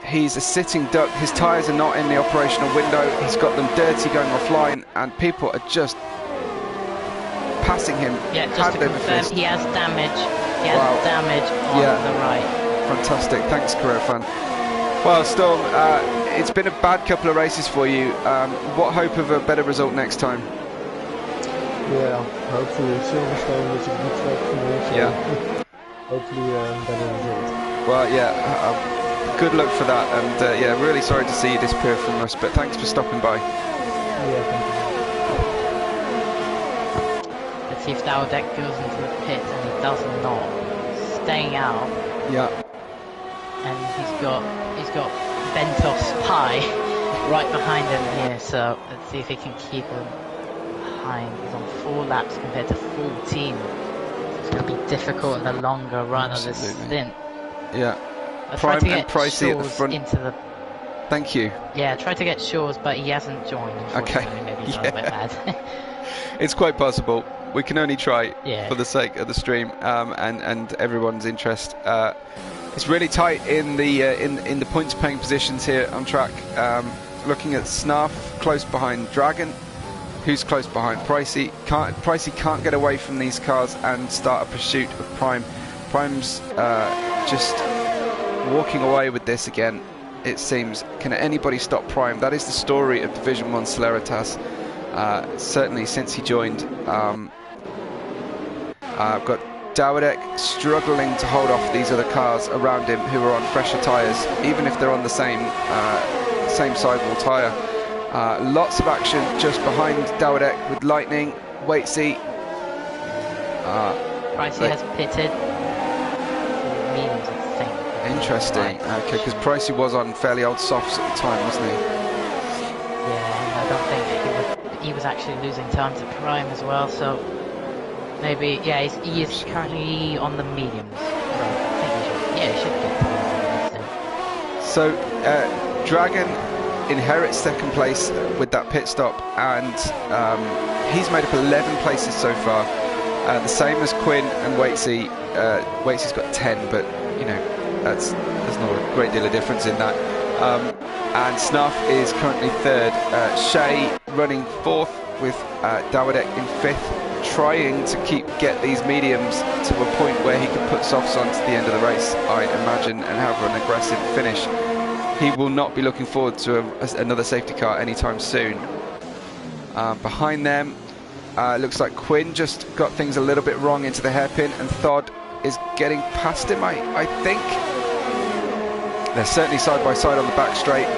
He's a sitting duck. His tyres are not in the operational window. He's got them dirty going offline, and people are just passing him. Yeah, just to confirm, he has damage. He has damage on the right. Fantastic. Thanks, Career Fan. Well, Storm, it's been a bad couple of races for you. What hope of a better result next time? Yeah, hopefully Silverstone is a good track for me. So yeah. Hopefully better result. Well, yeah, good luck for that. And yeah, really sorry to see you disappear from us, but thanks for stopping by. Yeah, thank you. Let's see if Dawidek goes into the pit, and he does not. Staying out. Yeah. And he's got Bentos Pie right behind him here, so let's see if he can keep him behind. He's on 4 laps compared to 14. It's going to be difficult in the longer run of this stint. Yeah. Prime and Pricey at the front. Into the Thank you. Yeah, try to get Shores, but he hasn't joined. Okay. Maybe he's a little bit mad. It's quite possible. We can only try Yeah. for the sake of the stream and everyone's interest. It's really tight in the points paying positions here on track. Looking at Snarf close behind Dragon, who's close behind Pricey. Pricey can't get away from these cars and start a pursuit of Prime. Prime's just walking away with this again, it seems. Can anybody stop Prime? That is the story of Division 1 Celeritas, certainly since he joined. I've got Dawidek struggling to hold off these other cars around him who are on fresher tyres, even if they're on the same sidewall tyre. Lots of action just behind Dawidek with Lightning, Waitsy. Pricey has pitted. Mediums, I think. Interesting. Okay, because Pricey was on fairly old softs at the time, wasn't he? Yeah, and I don't think he was actually losing time to Prime as well, so maybe, yeah, he is currently on the mediums. Right, I think he should get to the mediums. So, Dragon inherits second place with that pit stop, and he's made up 11 places so far. The same as Quinn and Waitsy. Waitsy's got 10, but you know there's not a great deal of difference in that. And Snuff is currently third. Shay running fourth with Dawidek in fifth, trying to get these mediums to a point where he can put softs on to the end of the race, I imagine, and have an aggressive finish. He will not be looking forward to another safety car anytime soon. Behind them, looks like Quinn just got things a little bit wrong into the hairpin, and Thod is getting past him, I think. They're certainly side by side on the back straight.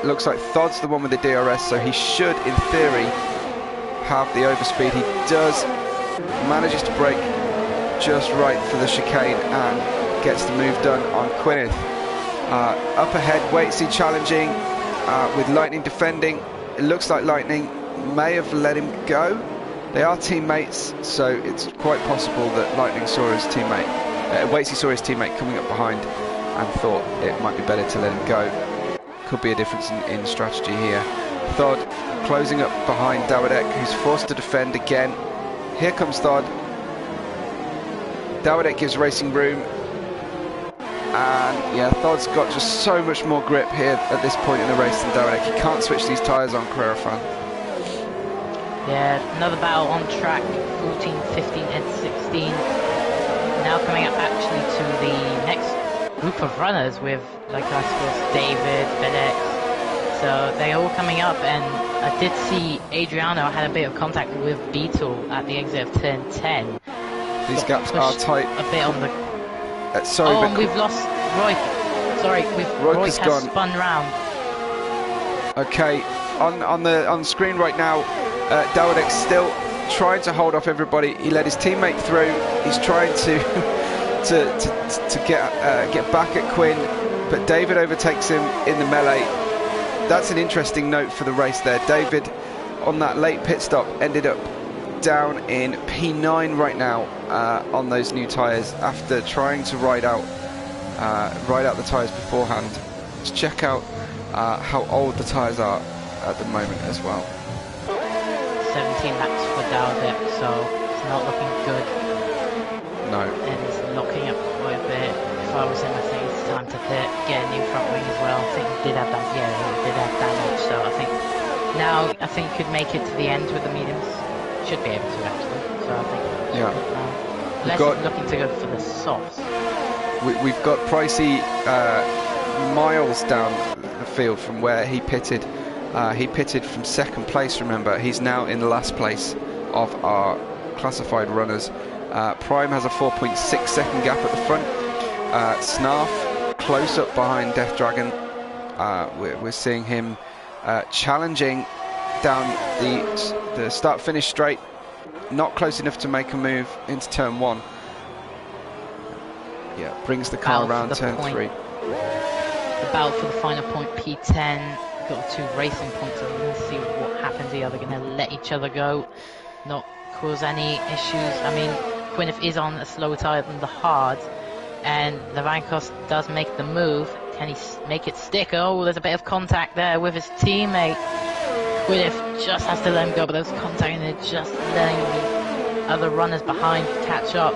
Looks like Thod's the one with the DRS, so he should, in theory, have the overspeed. He does, manages to brake just right for the chicane and gets the move done on Quinn. Up ahead, Waitsy challenging with Lightning defending. It looks like Lightning may have let him go. They are teammates, so it's quite possible that Lightning saw his teammate, Waitsy saw his teammate coming up behind and thought it might be better to let him go. Could be a difference in strategy here. Thod closing up behind Dawidek, who's forced to defend again. Here comes Thod. Dawidek gives racing room. And yeah, Thod's got just so much more grip here at this point in the race than Dawidek. He can't switch these tyres on, Carrera. Yeah, another battle on track, 14, 15 and 16. Now coming up actually to the next group of runners with, like I suppose, David, FedEx. So they're all coming up, and I did see Adriano had a bit of contact with Beetle at the exit of turn 10. These gaps are tight. A bit on the... sorry, but we've lost Roy. Sorry, Roy has gone. spun round. Okay, on the screen right now, Dawidek's still trying to hold off everybody. He let his teammate through. He's trying to get back at Quinn, but David overtakes him in the melee. That's an interesting note for the race there. David, on that late pit stop, ended up down in P9 right now on those new tyres after trying to ride out the tyres beforehand. Let's check out how old the tyres are at the moment as well. 17 laps for Dawidek, so it's not looking good. No. And he's locking up quite a bit. If I was him, I think it's time to get a new front wing as well. I think he did have that. Yeah, he did have damage. So I think now he could make it to the end with the mediums. Should be able to actually. So I think. Yeah. Unless he's looking to go for the softs. We've got Pricey miles down the field from where he pitted. He pitted from second place, remember. He's now in last place of our classified runners. Prime has a 4.6 second gap at the front. Snarf close up behind Death Dragon. We're seeing him challenging down the start-finish straight. Not close enough to make a move into turn 1. Yeah, brings the car around turn 3. The battle for the final point, P10. Got 2 racing points, so we're going to see what happens here. They're going to let each other go, not cause any issues. I mean, Gwyneth is on a slower tyre than the hard, and the Vankos does make the move. Can he make it stick? Oh, there's a bit of contact there with his teammate. Quidditch just has to let him go, but there's contact and they're just letting the other runners behind catch up.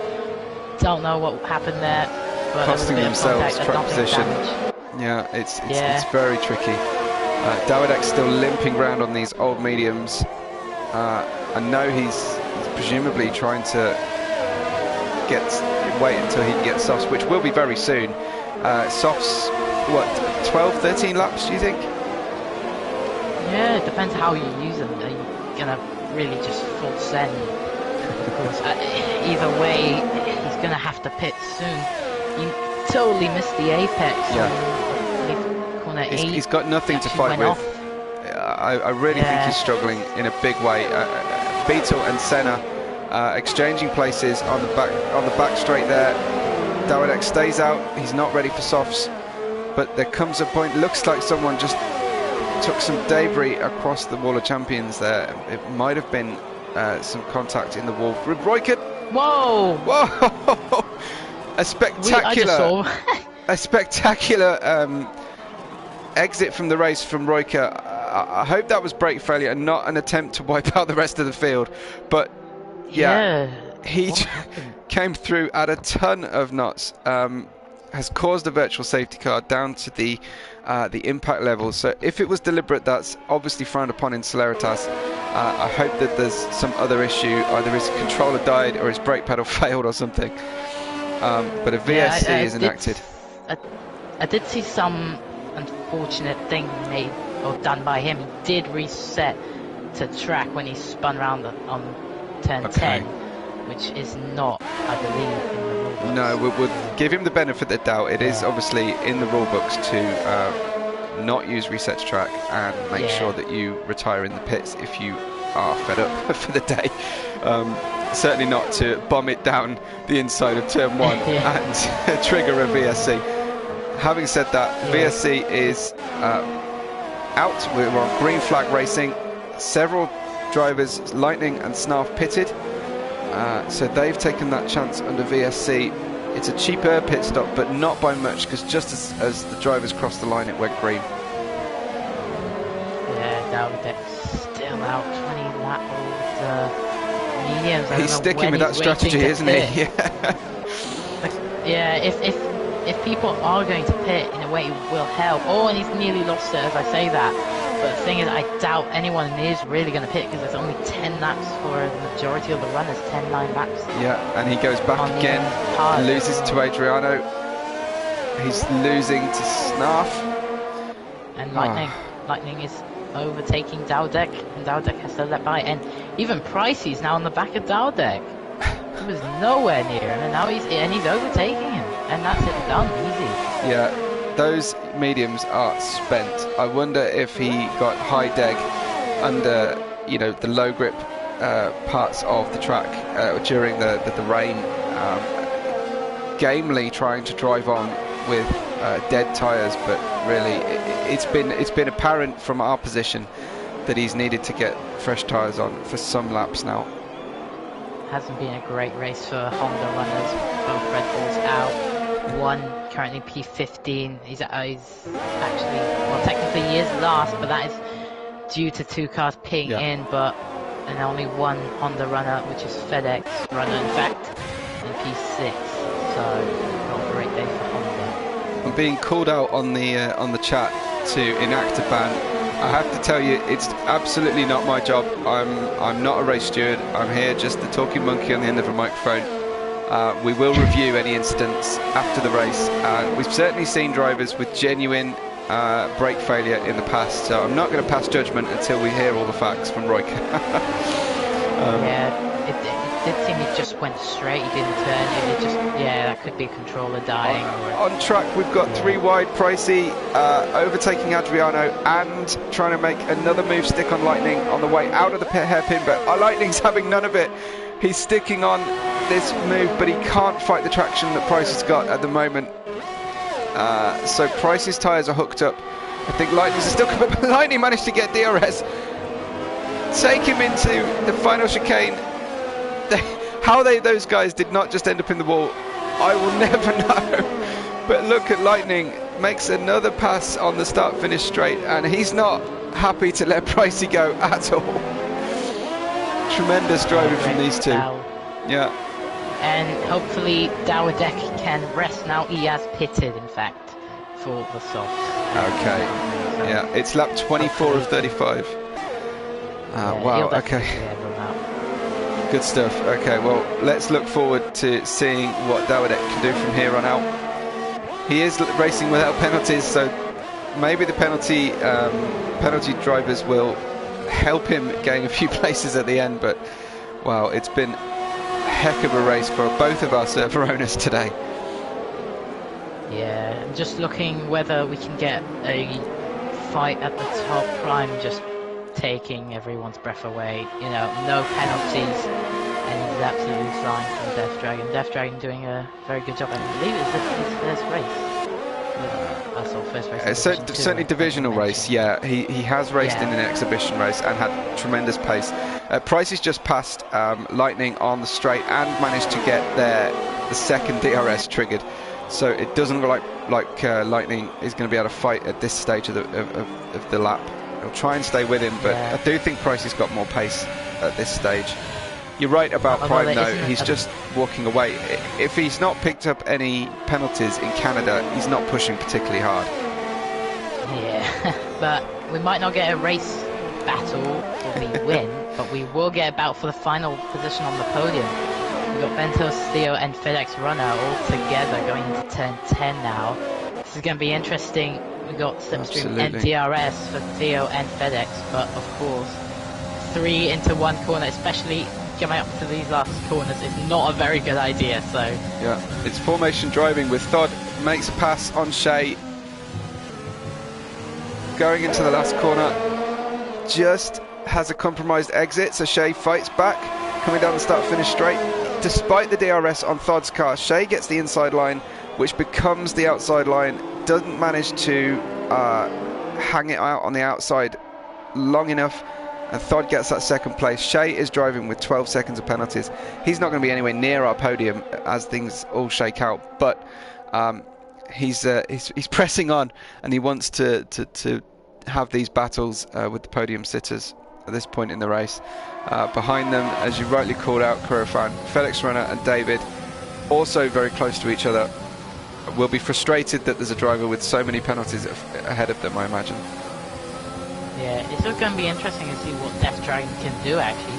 Don't know what happened there, but Costing themselves track position. Damage. Yeah, it's very tricky. Dawidek's still limping around on these old mediums. I know he's presumably trying to wait until he can get softs, which will be very soon. Softs, what, 12, 13 laps, do you think? Yeah, it depends how you use them. Are you gonna really just full send? Of course, either way, he's gonna have to pit soon. He totally missed the apex. Yeah. Corner He's got nothing to fight with. I really think he's struggling in a big way. Beetle and Senna exchanging places on the back straight there. Dawidek stays out. He's not ready for softs, but there comes a point. Looks like someone just took some debris across the wall of champions there. It might have been some contact in the wall with Roykert. Whoa! Whoa! A spectacular exit from the race from Roykert. I hope that was brake failure and not an attempt to wipe out the rest of the field. But yeah. He came through at a ton of knots, has caused a virtual safety car down to the impact levels. So if it was deliberate, that's obviously frowned upon in Celeritas. I hope that there's some other issue, either his controller died or his brake pedal failed or something. But a VSC is enacted. I did see some unfortunate thing made or done by him. He did reset to track when he spun around on turn 10. Which is not, I believe, in the rulebooks. No, we'll give him the benefit of the doubt. It is obviously in the rulebooks to not use reset to track and make sure that you retire in the pits if you are fed up for the day. Certainly not to bomb it down the inside of turn 1 and trigger a VSC. Having said that, VSC is out. We're on green flag racing. Several drivers, Lightning and Snarf, pitted. So they've taken that chance under VSC. It's a cheaper pit stop, but not by much, because just as the drivers crossed the line, it went green. Yeah, Dawidek's still out 20 lap old mediums. He's sticking with that strategy, isn't he? Yeah. If people are going to pit, in a way, it will help. Oh, and he's nearly lost it as I say that. But the thing is, I doubt anyone is really going to pit, because there's only 10 laps for the majority of the runners, 10-9 laps. Yeah, and he goes back again, loses to Adriano. He's losing to Snarf. And Lightning is overtaking Dawidek, and Dawidek has to let by. And even Pricey's now on the back of Dawidek. He was nowhere near him, and now he's overtaking him. And that's it, done, easy. Yeah. Those mediums are spent. I wonder if he got high deg under, the low grip parts of the track during the rain, gamely trying to drive on with dead tyres. But really, it's been apparent from our position that he's needed to get fresh tyres on for some laps now. Hasn't been a great race for Honda runners. Both Red Bulls out. One currently P15. He's actually, well, technically he is last, but that is due to 2 cars pitting in, and only one Honda runner, which is FedEx runner, in fact, in P6. So not a great day for Honda. I'm being called out on the chat to enact a ban. I have to tell you, it's absolutely not my job. I'm not a race steward. I'm here just the talking monkey on the end of a microphone. We will review any incidents after the race. We've certainly seen drivers with genuine brake failure in the past, so I'm not going to pass judgment until we hear all the facts from Roykert. It did seem it just went straight, he didn't turn, it just, that could be a controller dying. On track, we've got 3 wide, Pricey overtaking Adriano and trying to make another move stick on Lightning on the way out of the hairpin, but Lightning's having none of it. He's sticking on this move, but he can't fight the traction that Price has got at the moment. So Price's tyres are hooked up. I think Lightning's still coming, but Lightning managed to get DRS. Take him into the final chicane. How those guys did not just end up in the wall, I will never know. But look at Lightning. makes another pass on the start-finish straight, and he's not happy to let Pricey go at all. Tremendous driving from these two. Yeah. And hopefully Dowdek can rest now. He has pitted, in fact, for the softs. Okay. Yeah, it's lap 24 of 35. Wow, okay. Good stuff. Okay, well, let's look forward to seeing what Dowdek can do from here on out. He is racing without penalties, so maybe the penalty drivers will help him gain a few places at the end, but wow, it's been a heck of a race for both of our server owners today. Yeah, I'm just looking whether we can get a fight at the top. Prime just taking everyone's breath away. You know, no penalties, and he's absolutely flying from Death Dragon. Death Dragon doing a very good job. I believe it's his first race. First race. Certainly divisional race. Yeah, he has raced in an exhibition race and had tremendous pace. Price has just passed Lightning on the straight and managed to get the second DRS triggered. So it doesn't look like Lightning is going to be able to fight at this stage of the lap. He'll try and stay with him, but I do think Price has got more pace at this stage. You're right about Prime though, he's just walking away. If he's not picked up any penalties in Canada, he's not pushing particularly hard. Yeah, but we might not get a race battle for the win, but we will get a battle for the final position on the podium. We've got Bentos, Theo and FedEx Runner all together going into turn 10 now. This is going to be interesting. We've got Slipstream and DRS for Theo and FedEx, but of course 3 into 1 corner, especially coming up to these last corners, is not a very good idea. So yeah, it's formation driving with Thod, makes a pass on Shay, going into the last corner, just has a compromised exit, so Shay fights back, coming down the start-finish straight. Despite the DRS on Thod's car, Shay gets the inside line, which becomes the outside line, doesn't manage to hang it out on the outside long enough, and Thod gets that second place. Shay is driving with 12 seconds of penalties. He's not going to be anywhere near our podium as things all shake out, but he's pressing on, and he wants to have these battles with the podium sitters at this point in the race. Behind them, as you rightly called out, Kurofan, Felix Runner and David, also very close to each other, will be frustrated that there's a driver with so many penalties ahead of them, I imagine. Yeah, it's going to be interesting to see what Death Dragon can do, actually.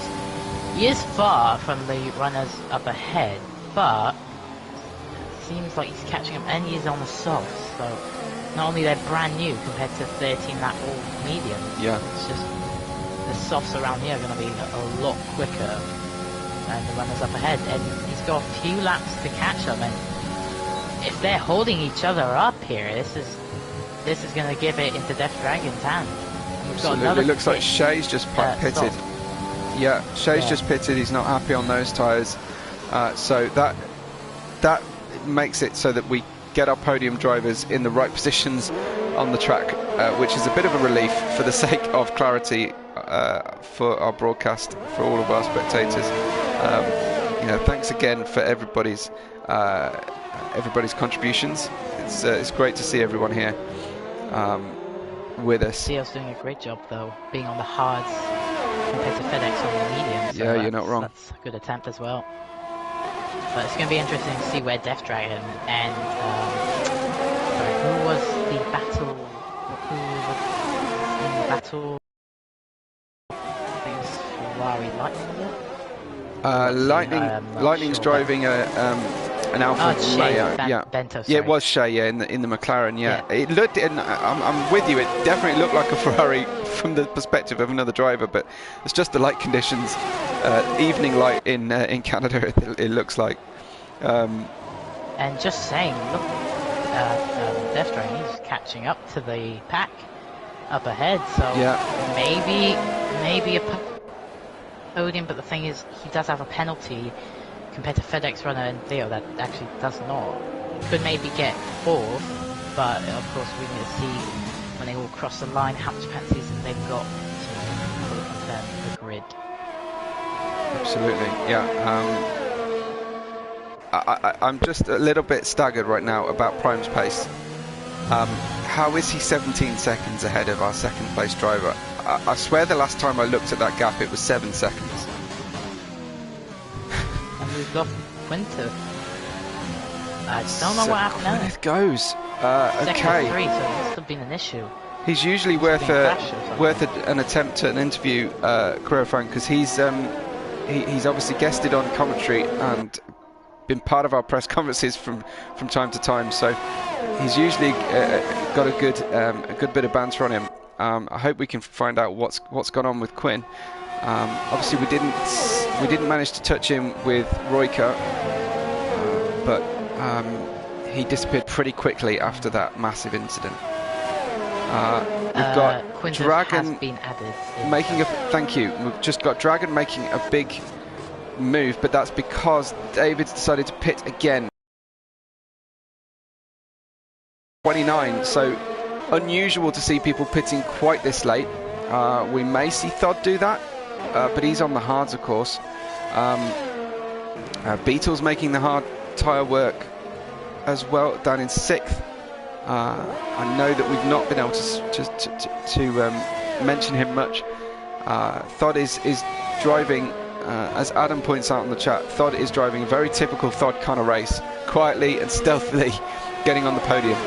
He is far from the runners up ahead, but it seems like he's catching up, and he's on the softs, so not only they're brand new compared to 13 lap old mediums, it's just the softs around here are going to be a lot quicker than the runners up ahead, and he's got a few laps to catch them, and if they're holding each other up here, this is going to give it into Death Dragon's hands. Absolutely. It looks like Shay's just pitted. Yeah, Shay's just pitted. He's not happy on those tyres, so that makes it so that we get our podium drivers in the right positions on the track, which is a bit of a relief for the sake of clarity for our broadcast, for all of our spectators. Thanks again for everybody's contributions. It's great to see everyone here with us. Theo's doing a great job though, being on the hards compared to FedEx on the medium. So yeah, you're not wrong. That's a good attempt as well. But it's going to be interesting to see where Death Dragon and who was the battle? Who was in the battle? I think it was Ferrari Lightning. Lightning's driving an Alfa Romeo. Bento, yeah, it was Shay. In the McLaren. Yeah, it looked. And I'm with you. It definitely looked like a Ferrari from the perspective of another driver, but it's just the light conditions, evening light in Canada. It looks like. And just saying, look, Death Dragon, he's catching up to the pack up ahead. So maybe a podium, but the thing is, he does have a penalty compared to FedEx Runner and Theo that actually does not. Could maybe get fourth, but of course we need to see when they all cross the line how much penalties they've got to confirm the grid. Absolutely, yeah. I'm just a little bit staggered right now about Prime's pace. How is he 17 seconds ahead of our second place driver? I swear the last time I looked at that gap it was 7 seconds. And we've got Winter. I don't know what happened there. It goes. Second Okay. 3, so it must have been an issue. He's usually worth an attempt at an interview, Career Frank, because he's obviously guested on commentary and been part of our press conferences from time to time. So he's usually got a good bit of banter on him. I hope we can find out what's gone on with Quinn. Obviously, we didn't manage to touch him with Royka, but he disappeared pretty quickly after that massive incident. We've got Quintus Dragon has been added making a thank you. We've just got Dragon making a big move, but that's because David's decided to pit again. 29, so unusual to see people pitting quite this late. We may see Thod do that, but he's on the hards, of course. Beetle's making the hard tyre work as well, down in 6th. I know that we've not been able to mention him much. Thod is driving, as Adam points out in the chat, Thod is driving a very typical Thod kind of race, quietly and stealthily getting on the podium.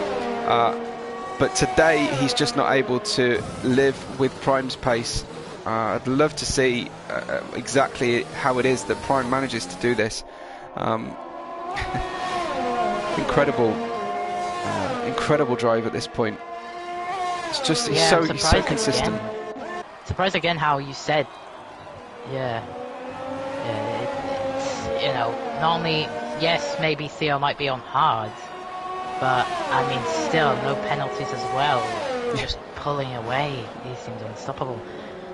But today he's just not able to live with Prime's pace. I'd love to see exactly how it is that Prime manages to do this. Incredible drive at this point. It's just he's so consistent. Surprised again how you said, it's, you know, normally yes, maybe Theo might be on hard, but I mean still no penalties as well. Just pulling away, he seems unstoppable.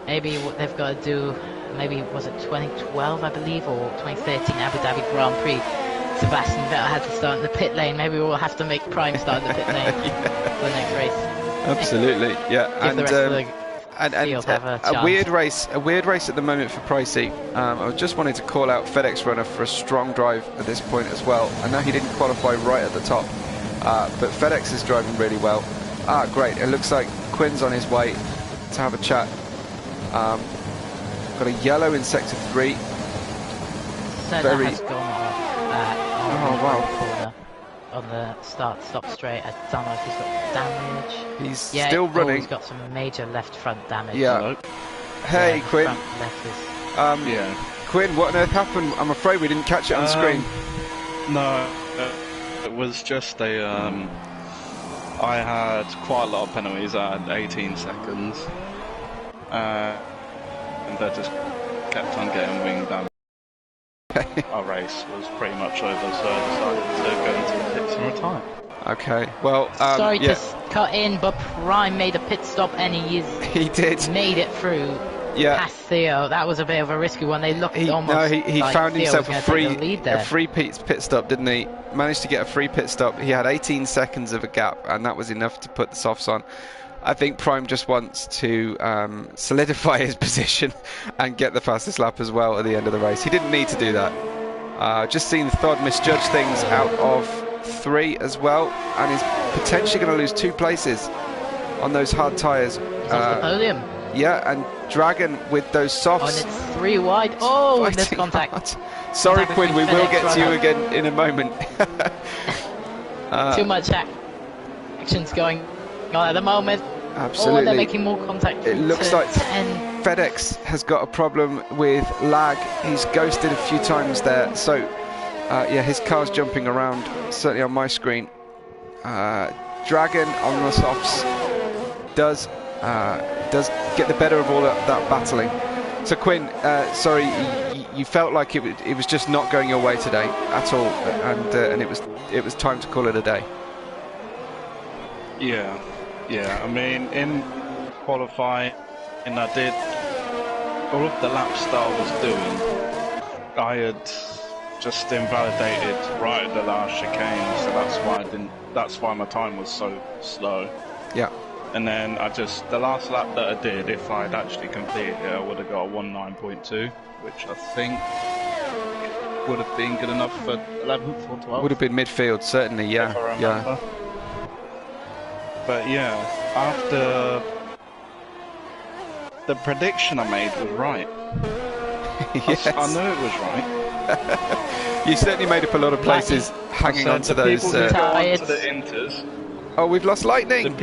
Maybe what they've got to do, maybe was it 2012 I believe, or 2013 Abu Dhabi Grand Prix. Sebastian Vettel had to start in the pit lane. Maybe we'll have to make Prime start in the pit lane for the next race. Absolutely, yeah. Give the rest of the field have a chance. A weird race at the moment for Pricey. I just wanted to call out FedEx runner for a strong drive at this point as well. I know he didn't qualify right at the top, but FedEx is driving really well. Great. It looks like Quinn's on his way to have a chat. Got a yellow in sector 3. Senna has gone wow. On the start-stop straight. I don't know if he's got damage. He's still running. He's got some major left front damage. Yeah. Hello. Hey, Quinn. Left is... Quinn, what on earth happened? I'm afraid we didn't catch it on screen. No, it was just a. I had quite a lot of penalties. I had 18 seconds, and I just kept on getting winged down. Our race was pretty much over, so I decided to go into the pits and retire. Okay, well, sorry to cut in, but Prime made a pit stop and he did made it through. Past Theo. That was a bit of a risky one. They looked almost. No, he like found Theo himself a free pit stop, didn't he? Managed to get a free pit stop. He had 18 seconds of a gap, and that was enough to put the softs on. I think Prime just wants to solidify his position and get the fastest lap as well at the end of the race. He didn't need to do that. Just seen Thod misjudge things out of 3 as well, and is potentially going to lose 2 places on those hard tyres. He's off the podium. Yeah, and Dragon with those softs. And it's 3 wide. Oh, and this contact. Sorry, Quinn, we will get to you again in a moment. Too much actions going on at the moment. Absolutely. Oh, they're making more contact. It looks like FedEx has got a problem with lag. He's ghosted a few times there. So, yeah, his car's jumping around, certainly on my screen. Dragon on the softs does get the better of all that battling. So Quinn, sorry, you felt like it was just not going your way today at all, and it was time to call it a day. Yeah. I mean, in qualifying, I did all of the laps that I was doing. I had just invalidated right at the last chicane, so that's why my time was so slow. Yeah. And then the last lap that I did, if I had actually completed it, I would have got a 19.2, which I think would have been good enough for 11th or 12th. Would have been midfield, certainly, yeah. But yeah, after the prediction I made was right. Yes. I knew it was right. You certainly made up a lot of places hanging on to the those. people who go on to the Inters. Oh, we've lost lightning. The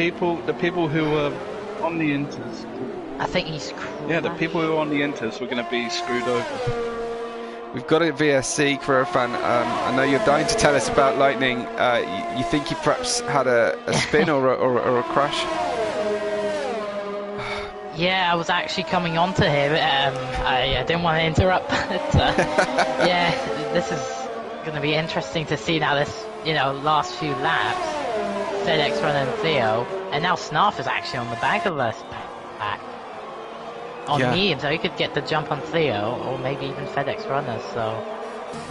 people who were on the Inters. I think he's. Yeah, the people who were on the Inters were going to be screwed over. We've got a VSC Carrera fan. I know you're dying to tell us about lightning. You think he perhaps had a spin or a crash? Yeah, I was actually coming on to him. I didn't want to interrupt, but yeah, this is going to be interesting to see now. This, last few laps, FedEx running Theo, and now Snarf is actually on the back of us, back on me, so he could get the jump on Theo, or maybe even FedEx runner. So,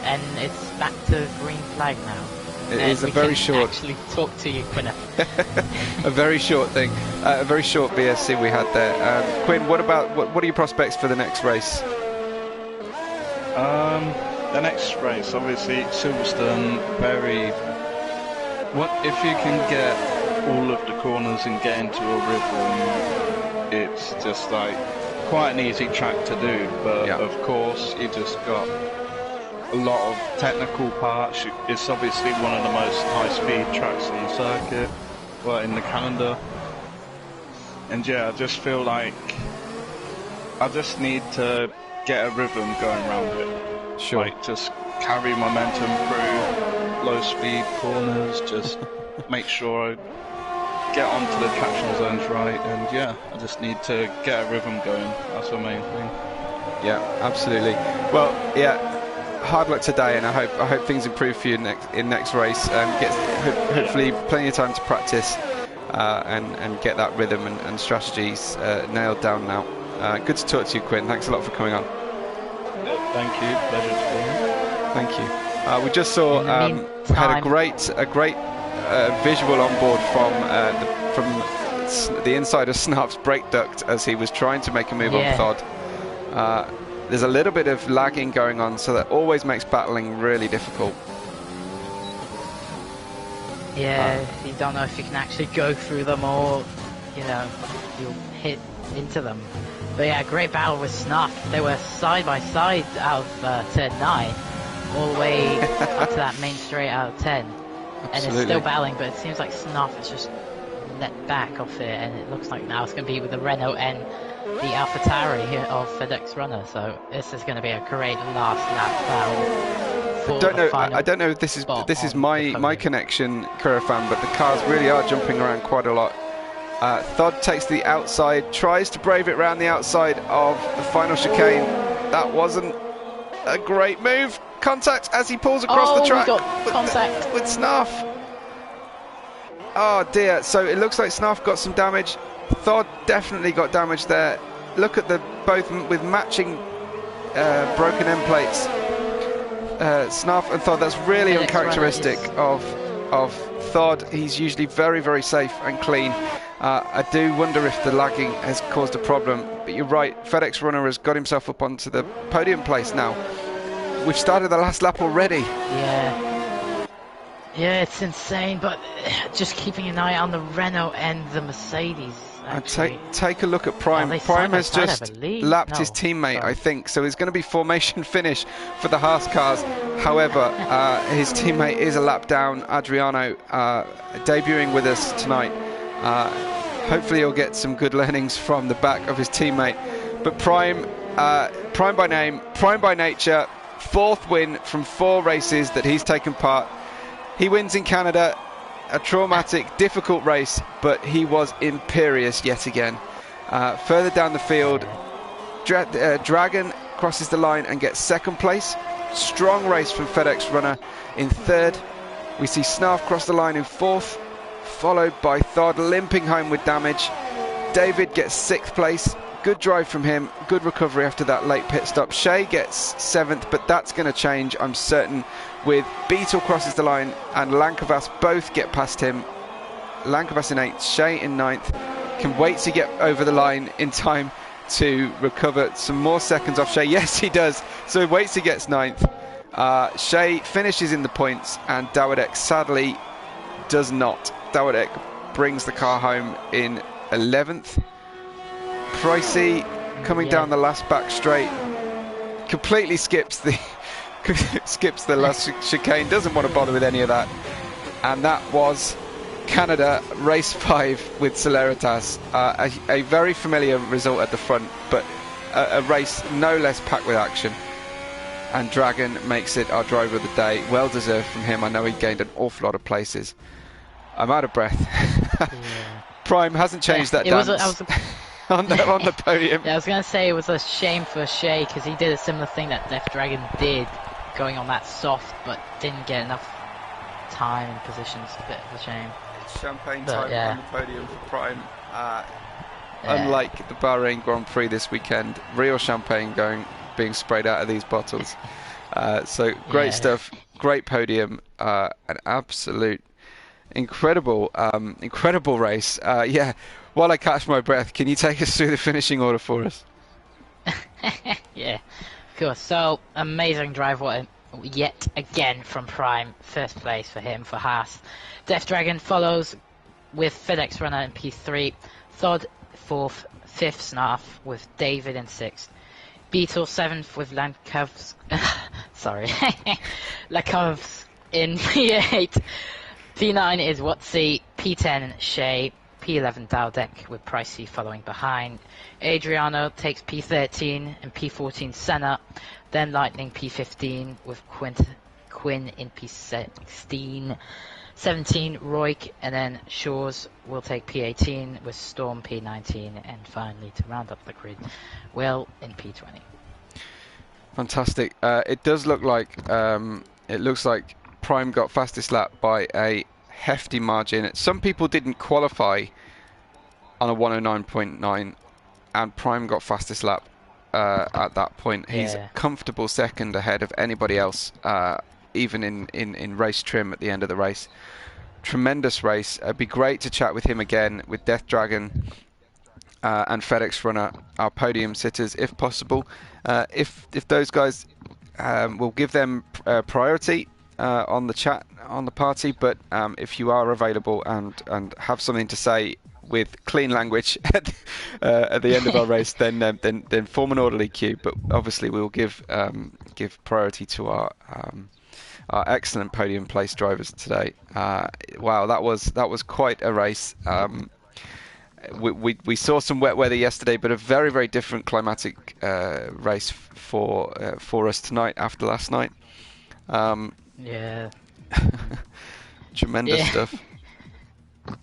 and it's back to green flag now. It is a very short. Actually, talk to you, Quinn. A very short thing, a very short VSC we had there. Quinn, what are your prospects for the next race? The next race, obviously, Silverstone. If you can get all of the corners and get into a rhythm, it's just like quite an easy track to do. But of course, you just got a lot of technical parts. It's obviously one of the most high-speed tracks in the circuit, well, in the calendar. And yeah, I just feel like I just need to get a rhythm going around it. Sure. Like, just carry momentum through low-speed corners, just make sure I get onto the traction zones right, and yeah, I just need to get a rhythm going. That's the main thing. Yeah, absolutely. Well, yeah. Hard luck today, and I hope things improve for you in next race. Hopefully plenty of time to practice and get that rhythm and strategies nailed down now. Good to talk to you, Quinn. Thanks a lot for coming on. Thank you. Pleasure to be here. Thank you. We just saw had a great visual on board from the inside of Snarf's brake duct as he was trying to make a move on Thod. There's a little bit of lagging going on, so that always makes battling really difficult. Yeah, you don't know if you can actually go through them or, you'll hit into them. But yeah, great battle with Snuff. They were side by side out of turn 9, all the way up to that main straight out of 10. Absolutely. And it's still battling, but it seems like Snuff is just let back off it, and it looks like now it's going to be with the Renault and the AlphaTauri here of FedEx Runner. So this is going to be a great last lap battle. I don't know if this is my connection, Carrera fan, but the cars really are jumping around quite a lot. Thod takes the outside, tries to brave it round the outside of the final chicane. That wasn't a great move. Contact as he pulls across the track. We got contact with Snarf. Oh dear, so it looks like Snarf got some damage. Thod definitely got damage there. Look at both with matching broken end plates. Snarf and Thod, that's really uncharacteristic of Thod. He's usually very, very safe and clean. I do wonder if the lagging has caused a problem, but you're right, FedEx Runner has got himself up onto the podium place now. We've started the last lap already. Yeah, it's insane, but just keeping an eye on the Renault and the Mercedes. And take a look at Prime. Prime has just lapped his teammate, I think, so it's going to be formation finish for the Haas cars. However, his teammate is a lap down. Adriano debuting with us tonight. Hopefully he'll get some good learnings from the back of his teammate. But Prime by name, Prime by nature, 4th win from 4 races that he's taken part. He wins in Canada, a traumatic, difficult race, but he was imperious yet again. Further down the field, Dragon crosses the line and gets 2nd place. Strong race from FedEx Runner in 3rd. We see Snarf cross the line in 4th, followed by Thod limping home with damage. David gets 6th place. Good drive from him, good recovery after that late pit stop. Shea gets 7th, but that's going to change, I'm certain, with Beetle crosses the line and Lankavas both get past him. Lankavas in 8th, Shea in 9th. Can wait to get over the line in time to recover some more seconds off Shea. Yes, he does. So he waits, he gets 9th. Shea finishes in the points, and Dawadek sadly does not. Dawadek brings the car home in 11th. Pricey coming down the last back straight, completely skips the last chicane, doesn't want to bother with any of that, and that was Canada race 5 with Celeritas. A very familiar result at the front, but a race no less packed with action. And Dragon makes it our driver of the day. Well deserved from him. I know he gained an awful lot of places. I'm out of breath. Yeah. Prime hasn't changed that dance on the podium. Yeah, I was going to say it was a shame for Shea because he did a similar thing that Death Dragon did, going on that soft, but didn't get enough time and position. It's a bit of a shame. Champagne But, time yeah. on the podium for Prime. Unlike the Bahrain Grand Prix this weekend, real champagne being sprayed out of these bottles. So great stuff, great podium, an absolute incredible race. While I catch my breath, can you take us through the finishing order for us? Yeah, of course. So, amazing drive yet again from Prime. First place for him, for Haas. Death Dragon follows with FedEx Runner in P3. Thod 4th, 5th Snarf with David in 6th. Beetle 7th with Lankovs. Sorry. Lakovs in P8. P9 is Watsy. P10 Shea. P11 Dowdeck with Pricey following behind. Adriano takes P13 and P14 Senna. Then Lightning P15 with Quinn in P16. 17 Royk, and then Shaw's will take P18 with Storm P19, and finally to round up the grid, Will in P20. Fantastic. It does look like Prime got fastest lap by a hefty margin. Some people didn't qualify on a 109.9, and Prime got fastest lap at that point. He's comfortable second ahead of anybody else, even in race trim at the end of the race. Tremendous race. It'd be great to chat with him again, with Death Dragon and FedEx Runner, our podium sitters, if possible. If those guys, we'll give them priority on the chat, on the party, but if you are available and have something to say with clean language at the end of our race, then form an orderly queue. But obviously we will give priority to our excellent podium place drivers today. Wow, that was quite a race. We saw some wet weather yesterday, but a very, very different climatic race for us tonight after last night. Tremendous stuff.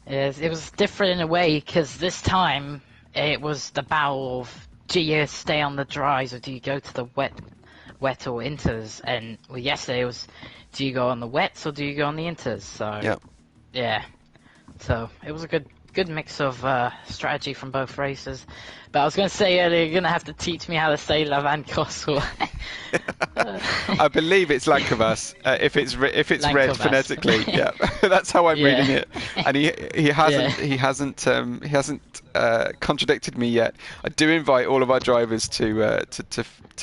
Yes, it was different in a way because this time it was the battle of do you stay on the dries or do you go to the wet or inters? And yesterday it was do you go on the wets or do you go on the inters? So so it was a good mix of strategy from both races. But I was going to say earlier, you're going to have to teach me how to say Lavan Kosovo. I believe it's Lankovas. If it's Lankovas. read phonetically, yeah, that's how I'm reading it. And he hasn't contradicted me yet. I do invite all of our drivers to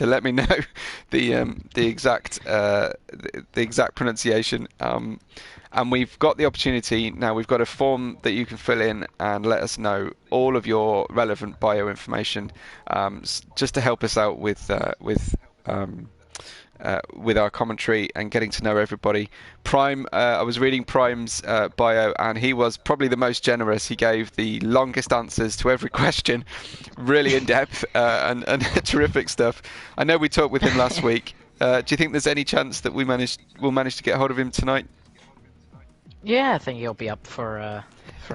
let me know the exact pronunciation. And we've got the opportunity now. We've got a form that you can fill in and let us know all of your relevant bio information, just to help us out with our commentary and getting to know everybody. Prime, I was reading Prime's bio, and he was probably the most generous. He gave the longest answers to every question, really in depth and terrific stuff. I know we talked with him last week. Do you think there's any chance that we'll manage to get hold of him tonight? Yeah, I think he'll be up for a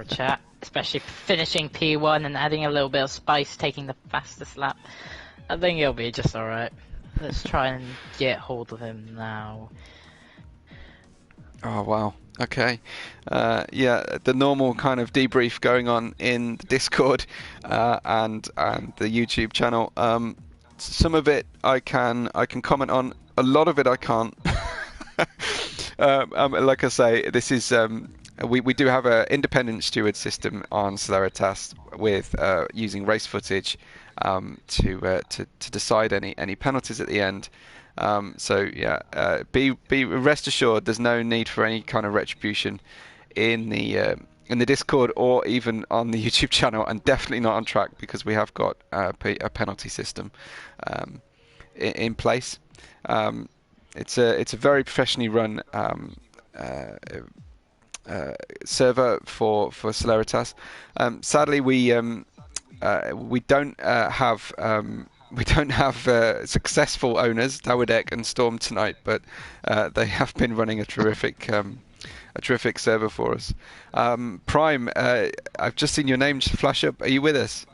chat, especially finishing P1 and adding a little bit of spice, taking the fastest lap. I think he'll be just alright. Let's try and get hold of him now. Oh wow. Okay. The normal kind of debrief going on in the Discord and the YouTube channel. Some of it I can comment on. A lot of it I can't. Like I say, this is we do have an independent steward system on Celeritas with using race footage to decide any penalties at the end. Be rest assured, there's no need for any kind of retribution in the in the Discord or even on the YouTube channel, and definitely not on track because we have got a penalty system in place. It's a very professionally run server for Celeritas. Sadly, we don't have successful owners, Dawidek and Storm tonight, but they have been running a terrific server for us. Prime, I've just seen your name flash up. Are you with us?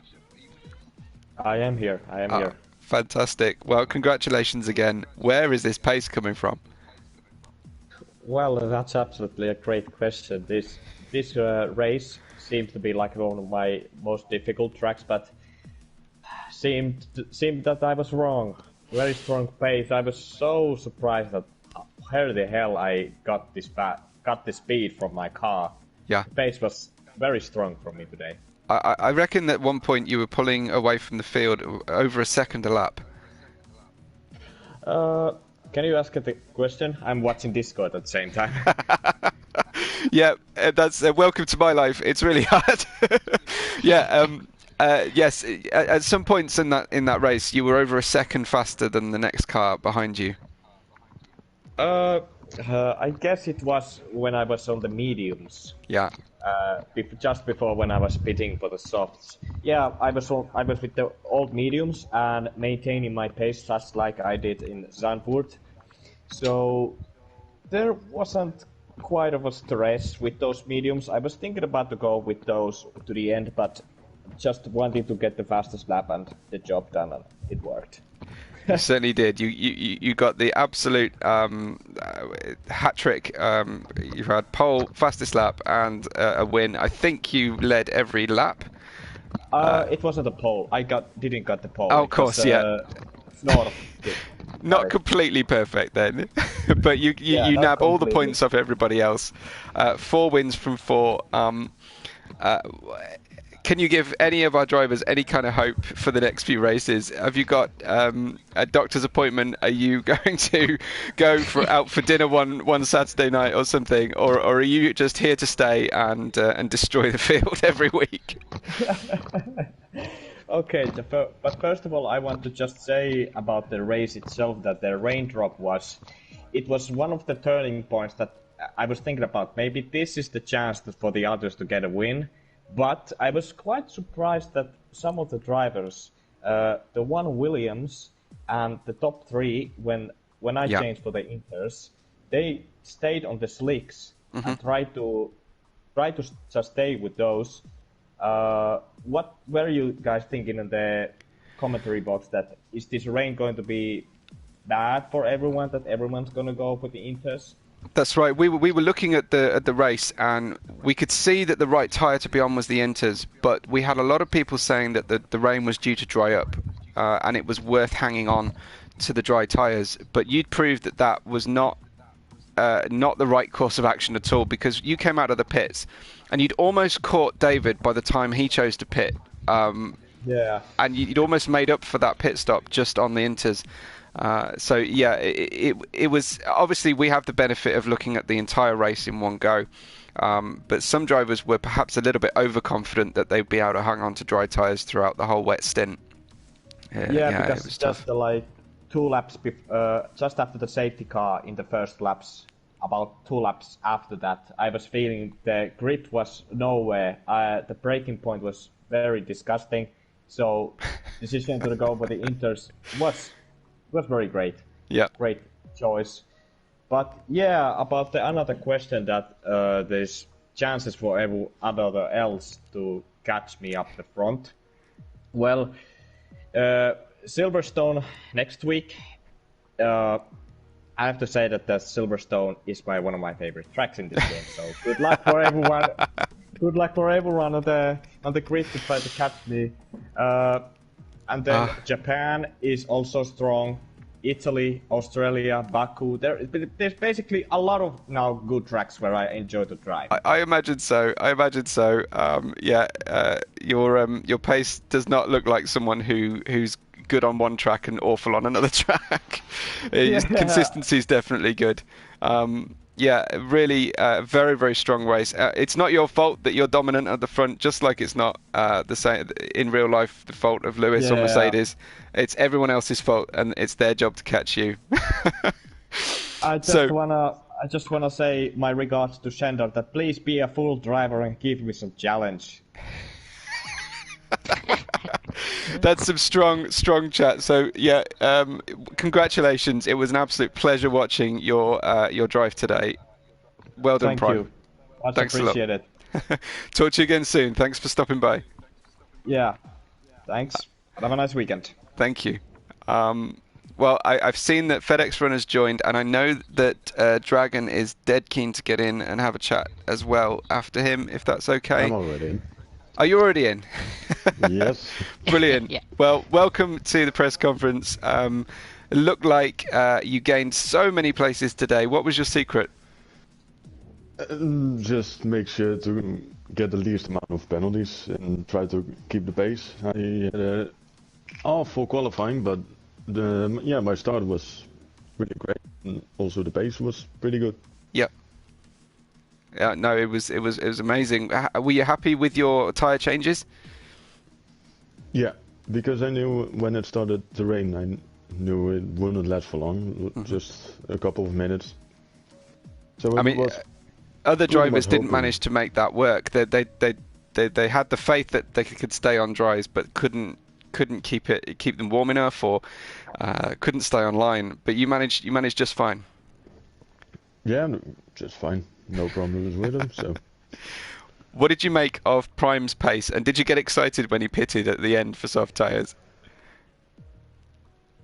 I am here. I am here. Fantastic. Well, congratulations again. Where is this pace coming from? Well, that's absolutely a great question. This race seems to be like one of my most difficult tracks, but seemed that I was wrong. Very strong pace. I was so surprised that how the hell I got this speed from my car. Yeah. The pace was very strong for me today. I reckon that at one point you were pulling away from the field over a second a lap. Can you ask the question? I'm watching Discord at the same time. Yeah, that's welcome to my life. It's really hard. Yeah. Yes. At some points in that race, you were over a second faster than the next car behind you. I guess it was when I was on the mediums. Yeah. Just before when I was pitting for the softs. Yeah, I was with the old mediums and maintaining my pace just like I did in Zandvoort. So there wasn't quite of a stress with those mediums. I was thinking about to go with those to the end, but just wanted to get the fastest lap and the job done, and it worked. You certainly did. You got the absolute hat trick. You had pole, fastest lap, and a win. I think you led every lap. It wasn't a pole. Didn't got the pole. Oh, of course, yeah. Not completely perfect then, but you nab all the points off everybody else. 4 wins from 4. Can you give any of our drivers any kind of hope for the next few races? Have you got a doctor's appointment? Are you going to go out for dinner one Saturday night or something, or are you just here to stay and destroy the field every week? Okay, but first of all, I want to just say about the race itself that the raindrop was one of the turning points that I was thinking about. Maybe this is the chance for the others to get a win. But I was quite surprised that some of the drivers, the one Williams and the top 3, when I changed for the Inters, they stayed on the slicks and tried to just stay with those. What were you guys thinking in the commentary box? That is this rain going to be bad for everyone? That everyone's going to go for the Inters? That's right. We were looking at the race, and we could see that the right tyre to be on was the Inters, but we had a lot of people saying that the rain was due to dry up, and it was worth hanging on to the dry tyres. But you'd proved that was not the right course of action at all, because you came out of the pits, and you'd almost caught David by the time he chose to pit. Yeah. And you'd almost made up for that pit stop just on the Inters. So yeah, it was obviously we have the benefit of looking at the entire race in one go, but some drivers were perhaps a little bit overconfident that they'd be able to hang on to dry tyres throughout the whole wet stint. Yeah, because it was just like 2 laps, just after the safety car in the first laps, about 2 laps after that, I was feeling the grip was nowhere. The braking point was very disgusting. So decision to go for the Inters was very great. Yeah. Great choice. But yeah, about the another question that there's chances for everyone else to catch me up the front. Well, Silverstone next week. I have to say that the Silverstone is one of my favorite tracks in this game. So good luck for everyone. Good luck for everyone on the grid to try to catch me. And then Japan is also strong. Italy, Australia, Baku. There's basically a lot of now good tracks where I enjoy to drive. I imagine so. Your pace does not look like someone who's good on one track and awful on another track. Consistency is definitely good. Yeah, really, very, very strong race. It's not your fault that you're dominant at the front, just like it's not the same in real life, the fault of Lewis or Yeah. Mercedes. It's everyone else's fault, and it's their job to catch you. I just wanna say my regards to Shendar that please be a full driver and give me some challenge. That's some strong chat. So yeah, congratulations. It was an absolute pleasure watching your drive today. Well done, Thank Prime. you. Much Thanks a lot. appreciated. Talk to you again soon. Thanks for stopping by. Yeah. Thanks. Have a nice weekend. Thank you. Well, I've seen that FedEx Run has joined, and I know that Dragon is dead keen to get in and have a chat as well after him, if that's okay. I'm already in. Are you already in? Yes. Brilliant. Yeah. Well, welcome to the press conference. It looked like you gained so many places today. What was your secret? Just make sure to get the least amount of penalties and try to keep the pace. I had a awful qualifying, but my start was really great, and also the pace was pretty good. Yep. Yeah, no, it was amazing. Were you happy with your tyre changes? Yeah, because I knew when it started to rain, I knew it wouldn't last for long, just a couple of minutes. So I mean, other drivers didn't manage to make that work. They had the faith that they could stay on dries, but couldn't keep them warm enough, or couldn't stay online. But you managed just fine. Yeah, just fine. No problems with them. So. What did you make of Prime's pace, and did you get excited when he pitted at the end for soft tyres?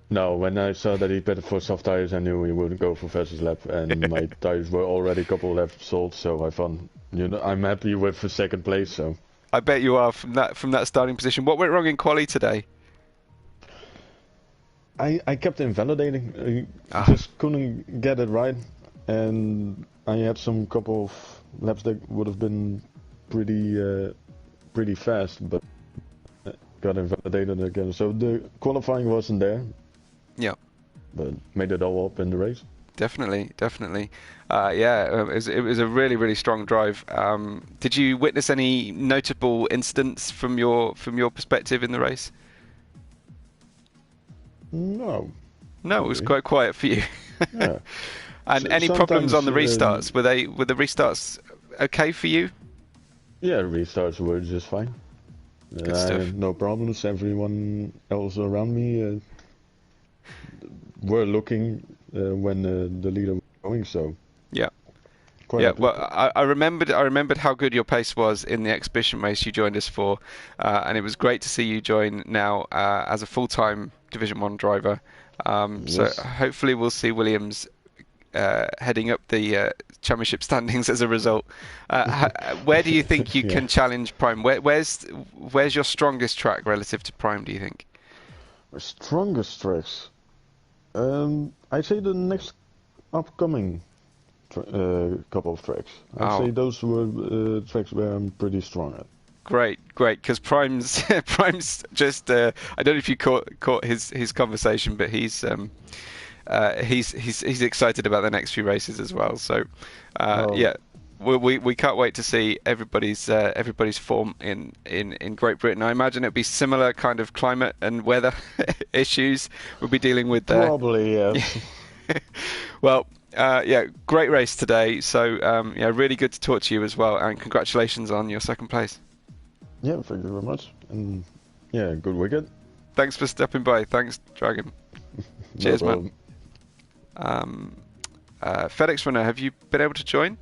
No, when I saw that he pitted for soft tires, I knew he wouldn't go for fastest lap, and my tires were already a couple laps old, so I thought, I'm happy with the second place. So I bet you are from that starting position. What went wrong in quali today? I kept invalidating. I just couldn't get it right, and I had some couple of laps that would have been pretty fast, but got invalidated again. So the qualifying wasn't there. Yeah. But made it all up in the race. Definitely. It was a really, really strong drive. Did you witness any notable incidents from your perspective in the race? No. No, it was quite quiet for you. Yeah. And any problems on the restarts? Were the restarts okay for you? Yeah, restarts were just fine. Good stuff. No problems. Everyone else around me were looking when the leader was going. So yeah. Quite Yeah, happy. well, I remembered how good your pace was in the exhibition race you joined us for, and it was great to see you join now as a full-time Division 1 driver. So Yes. hopefully we'll see Williams heading up the championship standings as a result. Where do you think you Yeah. can challenge Prime? Where's your strongest track relative to Prime, do you think? My strongest tracks. I'd say the next upcoming couple of tracks. I'd say those were tracks where I'm pretty strong at. Great, because Prime's just. I don't know if you caught his conversation, but he's excited about the next few races as well. So, yeah, we can't wait to see everybody's form in Great Britain. I imagine it'll be similar kind of climate and weather issues we'll be dealing with there. Probably, yes. Well, yeah, great race today. So, yeah, really good to talk to you as well, and congratulations on your second place. Yeah, thank you very much. And yeah, good weekend. Thanks for stepping by. Thanks, Dragon. Cheers, No man. FedEx Runner, have you been able to join?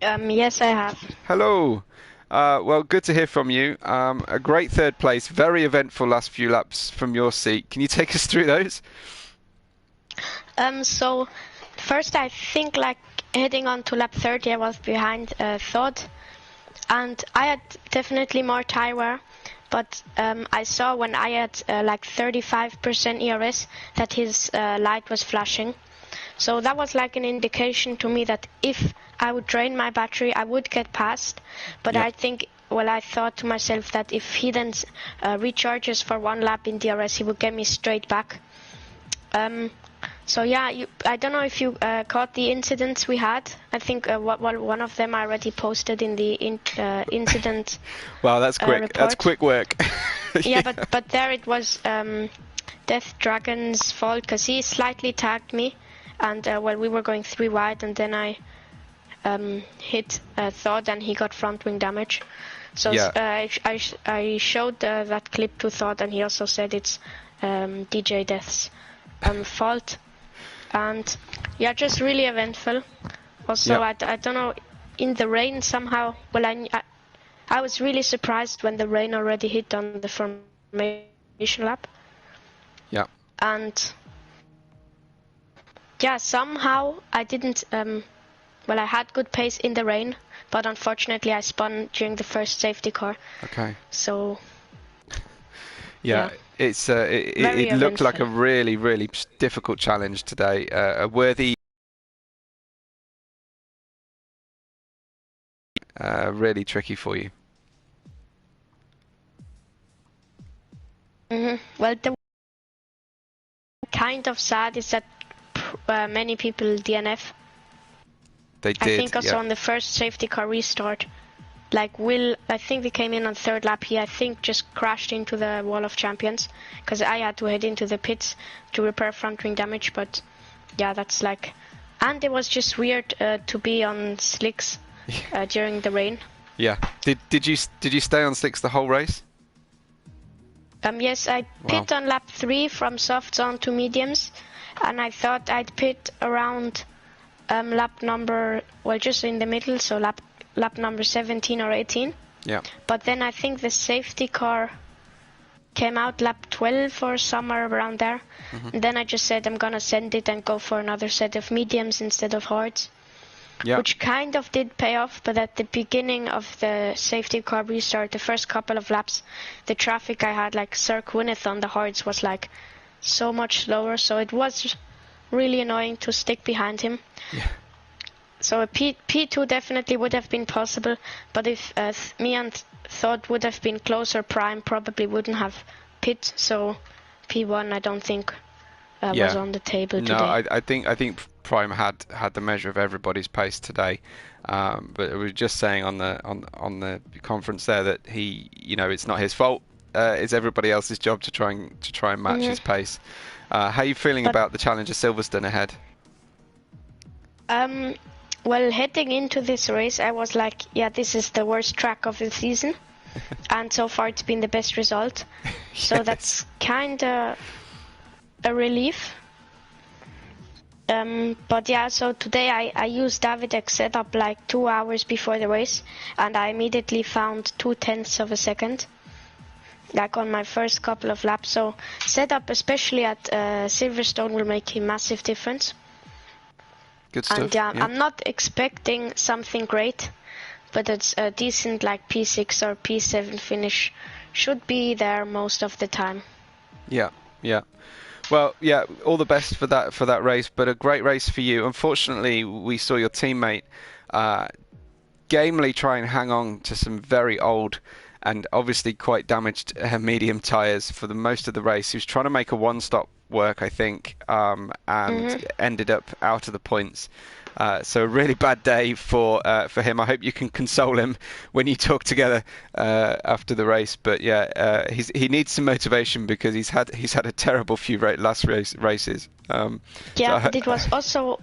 Yes, I have. Hello. Well, good to hear from you. A great third place. Very eventful last few laps from your seat. Can you take us through those? So first I think like heading on to lap 30 I was behind Thod, and I had definitely more tire wear, but I saw when I had like 35% ERS that his light was flashing. So that was like an indication to me that if I would drain my battery I would get past, but Yeah. I thought to myself that if he then recharges for one lap in DRS he would get me straight back. So yeah, I don't know if you caught the incidents we had. I think one of them I already posted in the incident. Wow, that's quick. Report. That's quick work. Yeah, but there it was Death Dragon's fault because he slightly tagged me, and we were going 3 wide, and then I hit Thod, and he got front wing damage. So yeah. I showed that clip to Thod, and he also said it's DJ Death's fault. And yeah, just really eventful. Also, Yep. I don't know, in the rain somehow. Well, I was really surprised when the rain already hit on the formation lap. Yeah. And yeah, somehow I didn't. I had good pace in the rain, but unfortunately I spun during the first safety car. Okay. So. Yeah. It looked like a really, really difficult challenge today. A worthy, really tricky for you. Well, the kind of sad is that many people DNF. They did. I think also on the first safety car restart, like Will, I think we came in on 3rd lap. He, I think, just crashed into the wall of champions because I had to head into the pits to repair front wing damage. But yeah, that's like, and it was just weird to be on slicks during the rain. Yeah. Did you stay on slicks the whole race? Yes, I pit on lap 3 from soft zone to mediums, and I thought I'd pit around lap number, just in the middle, so lap number 17 or 18. Yeah. But then I think the safety car came out lap 12 or somewhere around there. And then I just said I'm gonna send it and go for another set of mediums instead of hards. Yeah. Which kind of did pay off, but at the beginning of the safety car restart, the first couple of laps, the traffic I had, like Sir Gwyneth on the hards, was like so much slower, so it was really annoying to stick behind him. Yeah. So a P2 definitely would have been possible, but if me and Thought would have been closer, Prime probably wouldn't have pit, so P1 I don't think was on the table today. No, I think Prime had the measure of everybody's pace today, but we were just saying on the conference there that he, it's not his fault. It's everybody else's job to try and match his pace. How are you feeling about the challenge of Silverstone ahead? Well, heading into this race, I was like, yeah, this is the worst track of the season, and so far it's been the best result. Yes. So that's kind of a relief. But yeah, so today I used Davidek's setup like 2 hours before the race, and I immediately found 0.2 of a second, like on my first couple of laps. So setup, especially at Silverstone, will make a massive difference. Good stuff. And yeah, I'm not expecting something great, but it's a decent like P6 or P7 finish should be there most of the time. Yeah. Well, yeah, all the best for that race, but a great race for you. Unfortunately, we saw your teammate gamely try and hang on to some very old and obviously quite damaged medium tyres for the most of the race. He was trying to make a one-stop work, I think, and ended up out of the points. So a really bad day for him. I hope you can console him when you talk together after the race. But yeah, he needs some motivation because he's had a terrible few last races. But it was also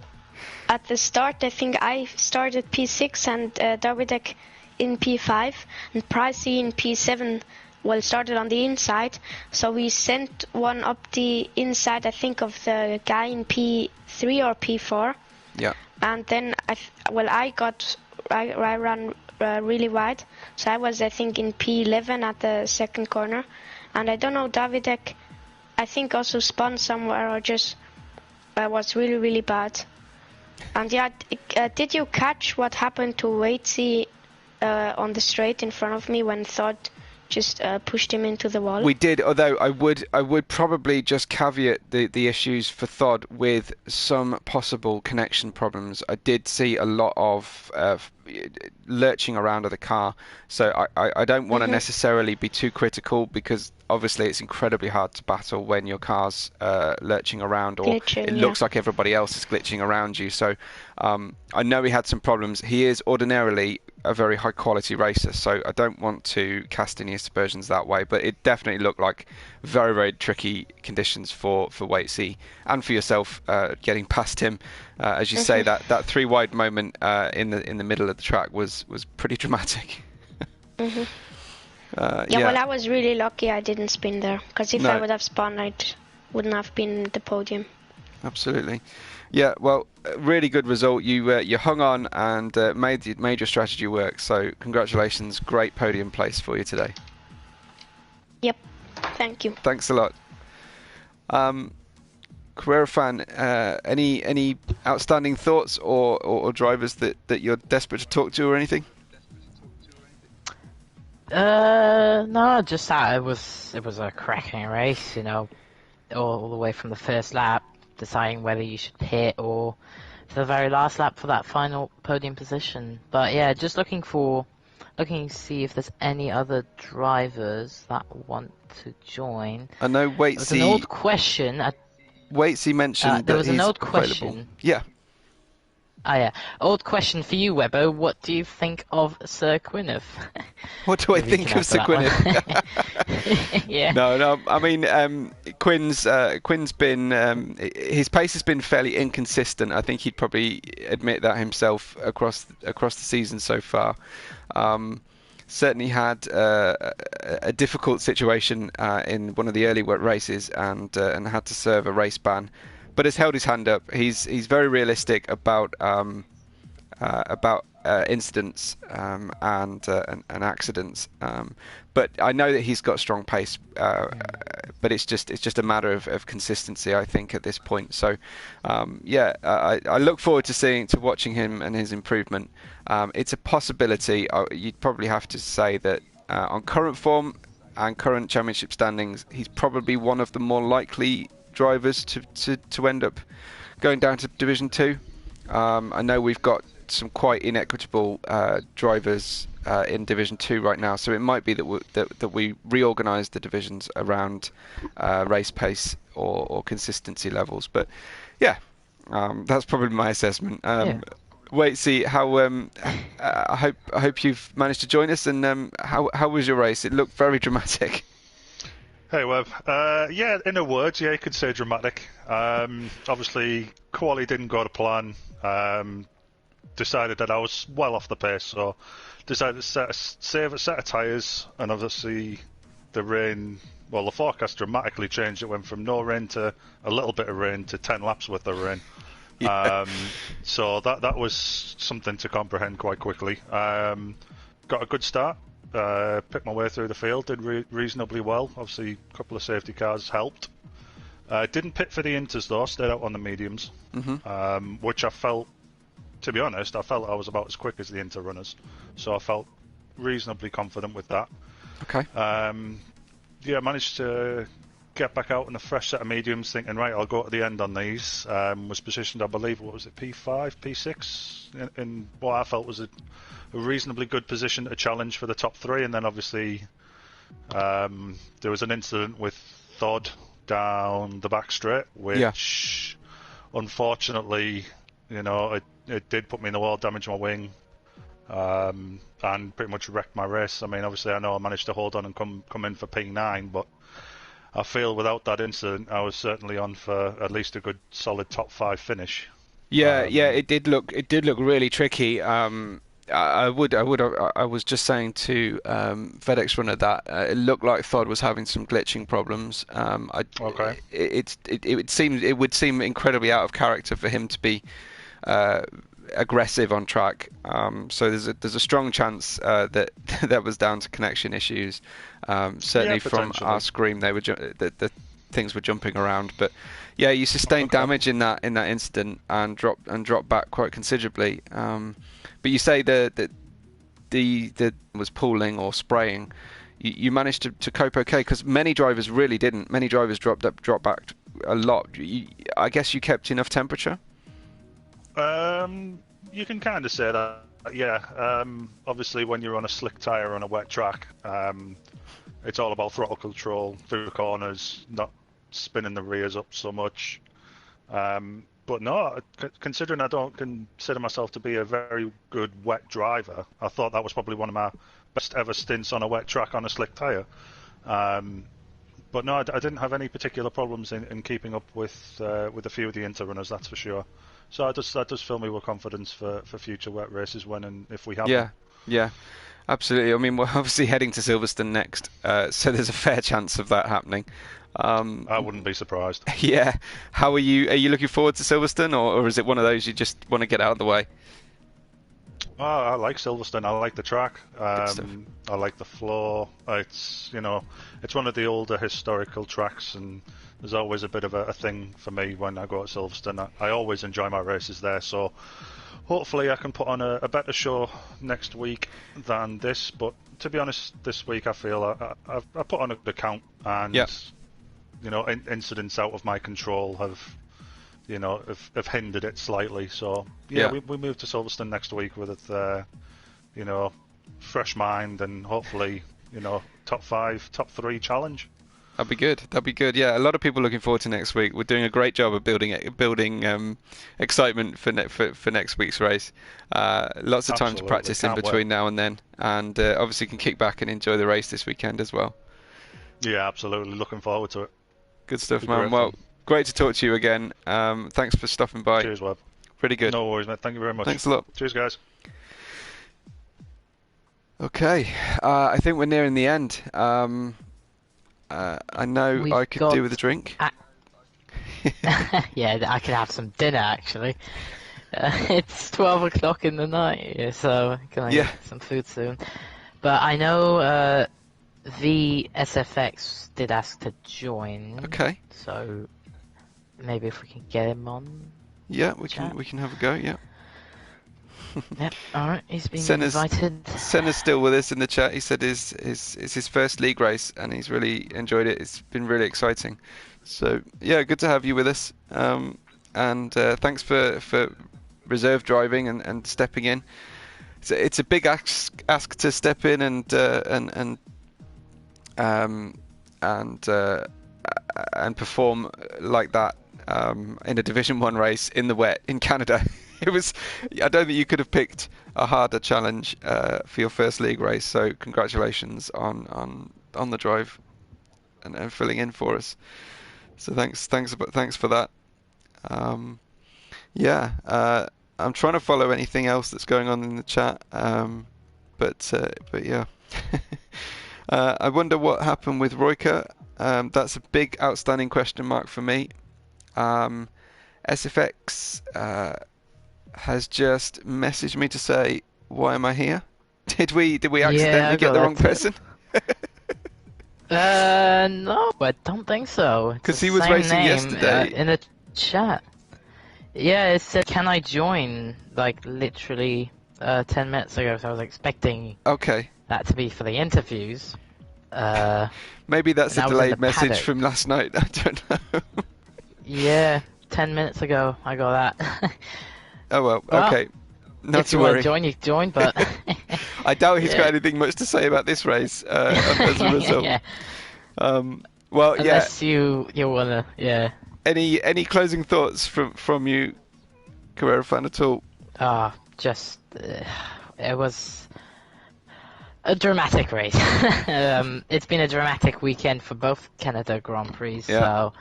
at the start. I think I started P6 and Davidek in P5 and Pricey in P7. Well, started on the inside, so we sent one up the inside, I think, of the guy in P3 or P4. Yeah. And then I ran really wide, so I was, I think, in P11 at the second corner, and I don't know, Davidek, I think also spun somewhere or just was really, really bad. And yeah, did you catch what happened to Waitsy on the straight in front of me when Thought just pushed him into the wall. We did, although I would probably just caveat the issues for Thod with some possible connection problems. I did see a lot of lurching around of the car, so I don't want to necessarily be too critical, because obviously it's incredibly hard to battle when your car's lurching around, or Glitching, it looks like everybody else is glitching around you. So I know he had some problems. He is ordinarily a very high quality racer, so I don't want to cast any aspersions that way, but it definitely looked like very, very tricky conditions for Waitsy and for yourself getting past him. As you say, that three wide moment in the middle of the track was pretty dramatic. Yeah, well, I was really lucky I didn't spin there, because if I would have spun, I wouldn't have been in the podium. Absolutely. Yeah, well, really good result. You hung on and made your strategy work. So congratulations, great podium place for you today. Yep, thank you. Thanks a lot. Carrera fan, any outstanding thoughts or drivers that you're desperate to talk to or anything? No, just that it was a cracking race, all the way from the first lap, deciding whether you should pit or to the very last lap for that final podium position. But yeah, just looking to see if there's any other drivers that want to join. I know Waitsy. There's an old question. Waitsy mentioned there that was he's an old available. question. Yeah. Oh yeah, old question for you, Webbo. What do you think of Sir Gwyneth? What do I think of Sir Gwyneth? Yeah. No. I mean, Quinn's been his pace has been fairly inconsistent. I think he'd probably admit that himself across the season so far. Certainly had a difficult situation in one of the early races and had to serve a race ban, but has held his hand up. He's very realistic about incidents and accidents. But I know that he's got strong pace. But it's just a matter of consistency, I think, at this point. So I look forward to watching him and his improvement. It's a possibility. You'd probably have to say that on current form and current championship standings, he's probably one of the more likely drivers to end up going down to Division 2. I know we've got some quite inequitable drivers in Division 2 right now, so it might be that we reorganise the divisions around race pace or consistency levels. But yeah, that's probably my assessment. Wait, see how. I hope you've managed to join us. And how was your race? It looked very dramatic. Hey Web. Yeah, in a word, you could say dramatic. Obviously, quali didn't go to plan. Decided that I was well off the pace, so decided to save a set of tyres, and obviously the rain. Well, the forecast dramatically changed. It went from no rain to a little bit of rain to 10 laps worth of rain. Yeah. So that was something to comprehend quite quickly. Got a good start. Picked my way through the field, did reasonably well. Obviously, a couple of safety cars helped. Didn't pit for the inters though, stayed out on the mediums, which I felt, to be honest, I was about as quick as the inter runners, so I felt reasonably confident with that. Okay. Yeah, managed to get back out in a fresh set of mediums, thinking, right, I'll go to the end on these. Was positioned, I believe, what was it, P5, P6, in what I felt was a reasonably good position to challenge for the top three. And then obviously there was an incident with Thod down the back straight, which unfortunately, it did put me in the wall, damaged my wing, and pretty much wrecked my race. I mean, obviously I know I managed to hold on and come in for P9, but I feel without that incident I was certainly on for at least a good solid top 5 finish. Yeah, it did look really tricky. I was just saying to FedEx Runner that it looked like Thod was having some glitching problems. Okay. It would seem incredibly out of character for him to be aggressive on track. So there's a strong chance that that was down to connection issues. Certainly from our screen, they were the things were jumping around. But yeah, you sustained damage in that incident and dropped back quite considerably. But you say the was pooling or spraying. you managed to cope okay, because many drivers really didn't. Many drivers dropped back a lot. I guess you kept enough temperature. You can kind of say that, yeah. Obviously, when you're on a slick tyre on a wet track, it's all about throttle control through the corners, not spinning the rears up so much. But no, considering I don't consider myself to be a very good wet driver, I thought that was probably one of my best ever stints on a wet track on a slick tyre. But no, I didn't have any particular problems in keeping up with a few of the inter runners, that's for sure. So that does fill me with confidence for future wet races when and if we have them. Yeah, absolutely. I mean, we're obviously heading to Silverstone next, so there's a fair chance of that happening. I wouldn't be surprised. Yeah. How are you? Are you looking forward to Silverstone, or is it one of those you just want to get out of the way? Oh, I like Silverstone. I like the track. Good stuff. I like the floor. It's it's one of the older historical tracks, and there's always a bit of a thing for me when I go to Silverstone. I always enjoy my races there, so hopefully I can put on a better show next week than this. But to be honest, this week I feel I put on a good account, and incidents out of my control have hindered it slightly. So we move to Silverstone next week with fresh mind and hopefully top 5, top 3 challenge. That'd be good. Yeah, a lot of people looking forward to next week. We're doing a great job of building excitement for next week's race. Lots of time to practice in between now and then, and obviously can kick back and enjoy the race this weekend as well. Yeah, absolutely. Looking forward to it. Good stuff, man. Well, great to talk to you again. Thanks for stopping by. Cheers, Webb. Pretty good. No worries, mate. Thank you very much. Thanks a lot. Cheers, guys. Okay, I think we're nearing the end. I know I could do with a drink. Yeah, I could have some dinner actually. It's 12 o'clock in the night, so can I get some food soon? But I know the SFX did ask to join. Okay. So maybe if we can get him on. Yeah, we can have a go. Yeah. Yep. All right. He's been invited. Senna's still with us in the chat. He said it's his first league race and he's really enjoyed it. It's been really exciting. So yeah, good to have you with us. And thanks for reserve driving and stepping in. It's a big ask to step in and perform like that in a Division 1 race in the wet in Canada. I don't think you could have picked a harder challenge for your first league race. So congratulations on the drive and filling in for us. So thanks for that. I'm trying to follow anything else that's going on in the chat. But yeah. I wonder what happened with Royka. That's a big outstanding question mark for me. SFX has just messaged me to say, "Why am I here?" Did we accidentally get the wrong person? No, I don't think so. Because he was racing yesterday in the chat. Yeah, it said, "Can I join?" Like literally 10 minutes ago. So I was expecting that to be for the interviews. Maybe that's a delayed message from last night. I don't know. Yeah, 10 minutes ago I got that. Oh well, okay. Not if to you worry. want to join, you can join, but I doubt he's got anything much to say about this race as a result. Yeah. Well, unless you wanna, Any closing thoughts from you, Carrera fan, at all? Just it was a dramatic race. It's been a dramatic weekend for both Canada Grand Prix. So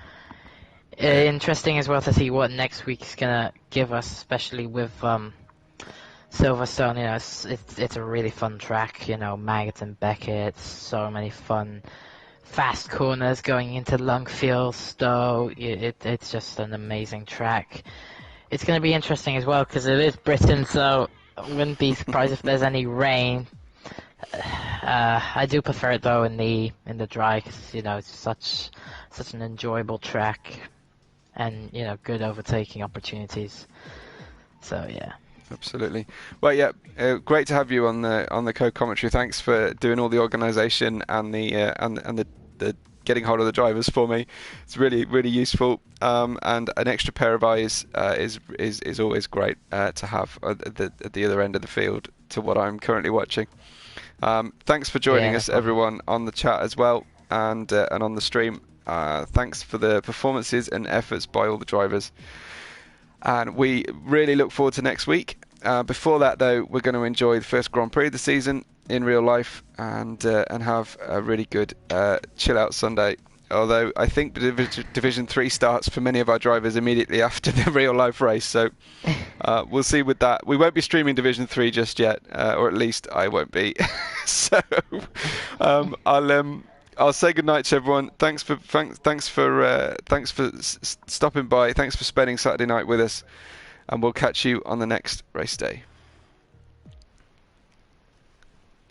interesting as well to see what next week's gonna give us, especially with Silverstone. You know, it's a really fun track. You know, Maggots and Beckett, so many fun fast corners going into Longfield, Stowe. It's just an amazing track. It's going to be interesting as well because it is Britain, so I wouldn't be surprised if there's any rain. I do prefer it though in the dry because it's such an enjoyable track and good overtaking opportunities. So yeah. Absolutely. Well, yeah, great to have you on the co-commentary. Thanks for doing all the organisation and the getting hold of the drivers for me. It's really really useful. And an extra pair of eyes is always great to have at the other end of the field to what I'm currently watching. Thanks for joining Yeah, no us, problem. everyone, on the chat as well, and on the stream. Thanks for the performances and efforts by all the drivers. And we really look forward to next week. Before that, though, we're going to enjoy the first Grand Prix of the season in real life and have a really good chill out Sunday. Although I think Division 3 starts for many of our drivers immediately after the real life race, so we'll see with that. We won't be streaming Division 3 just yet, or at least I won't be. So I'll say goodnight to everyone. Thanks for stopping by. Thanks for spending Saturday night with us, and we'll catch you on the next race day.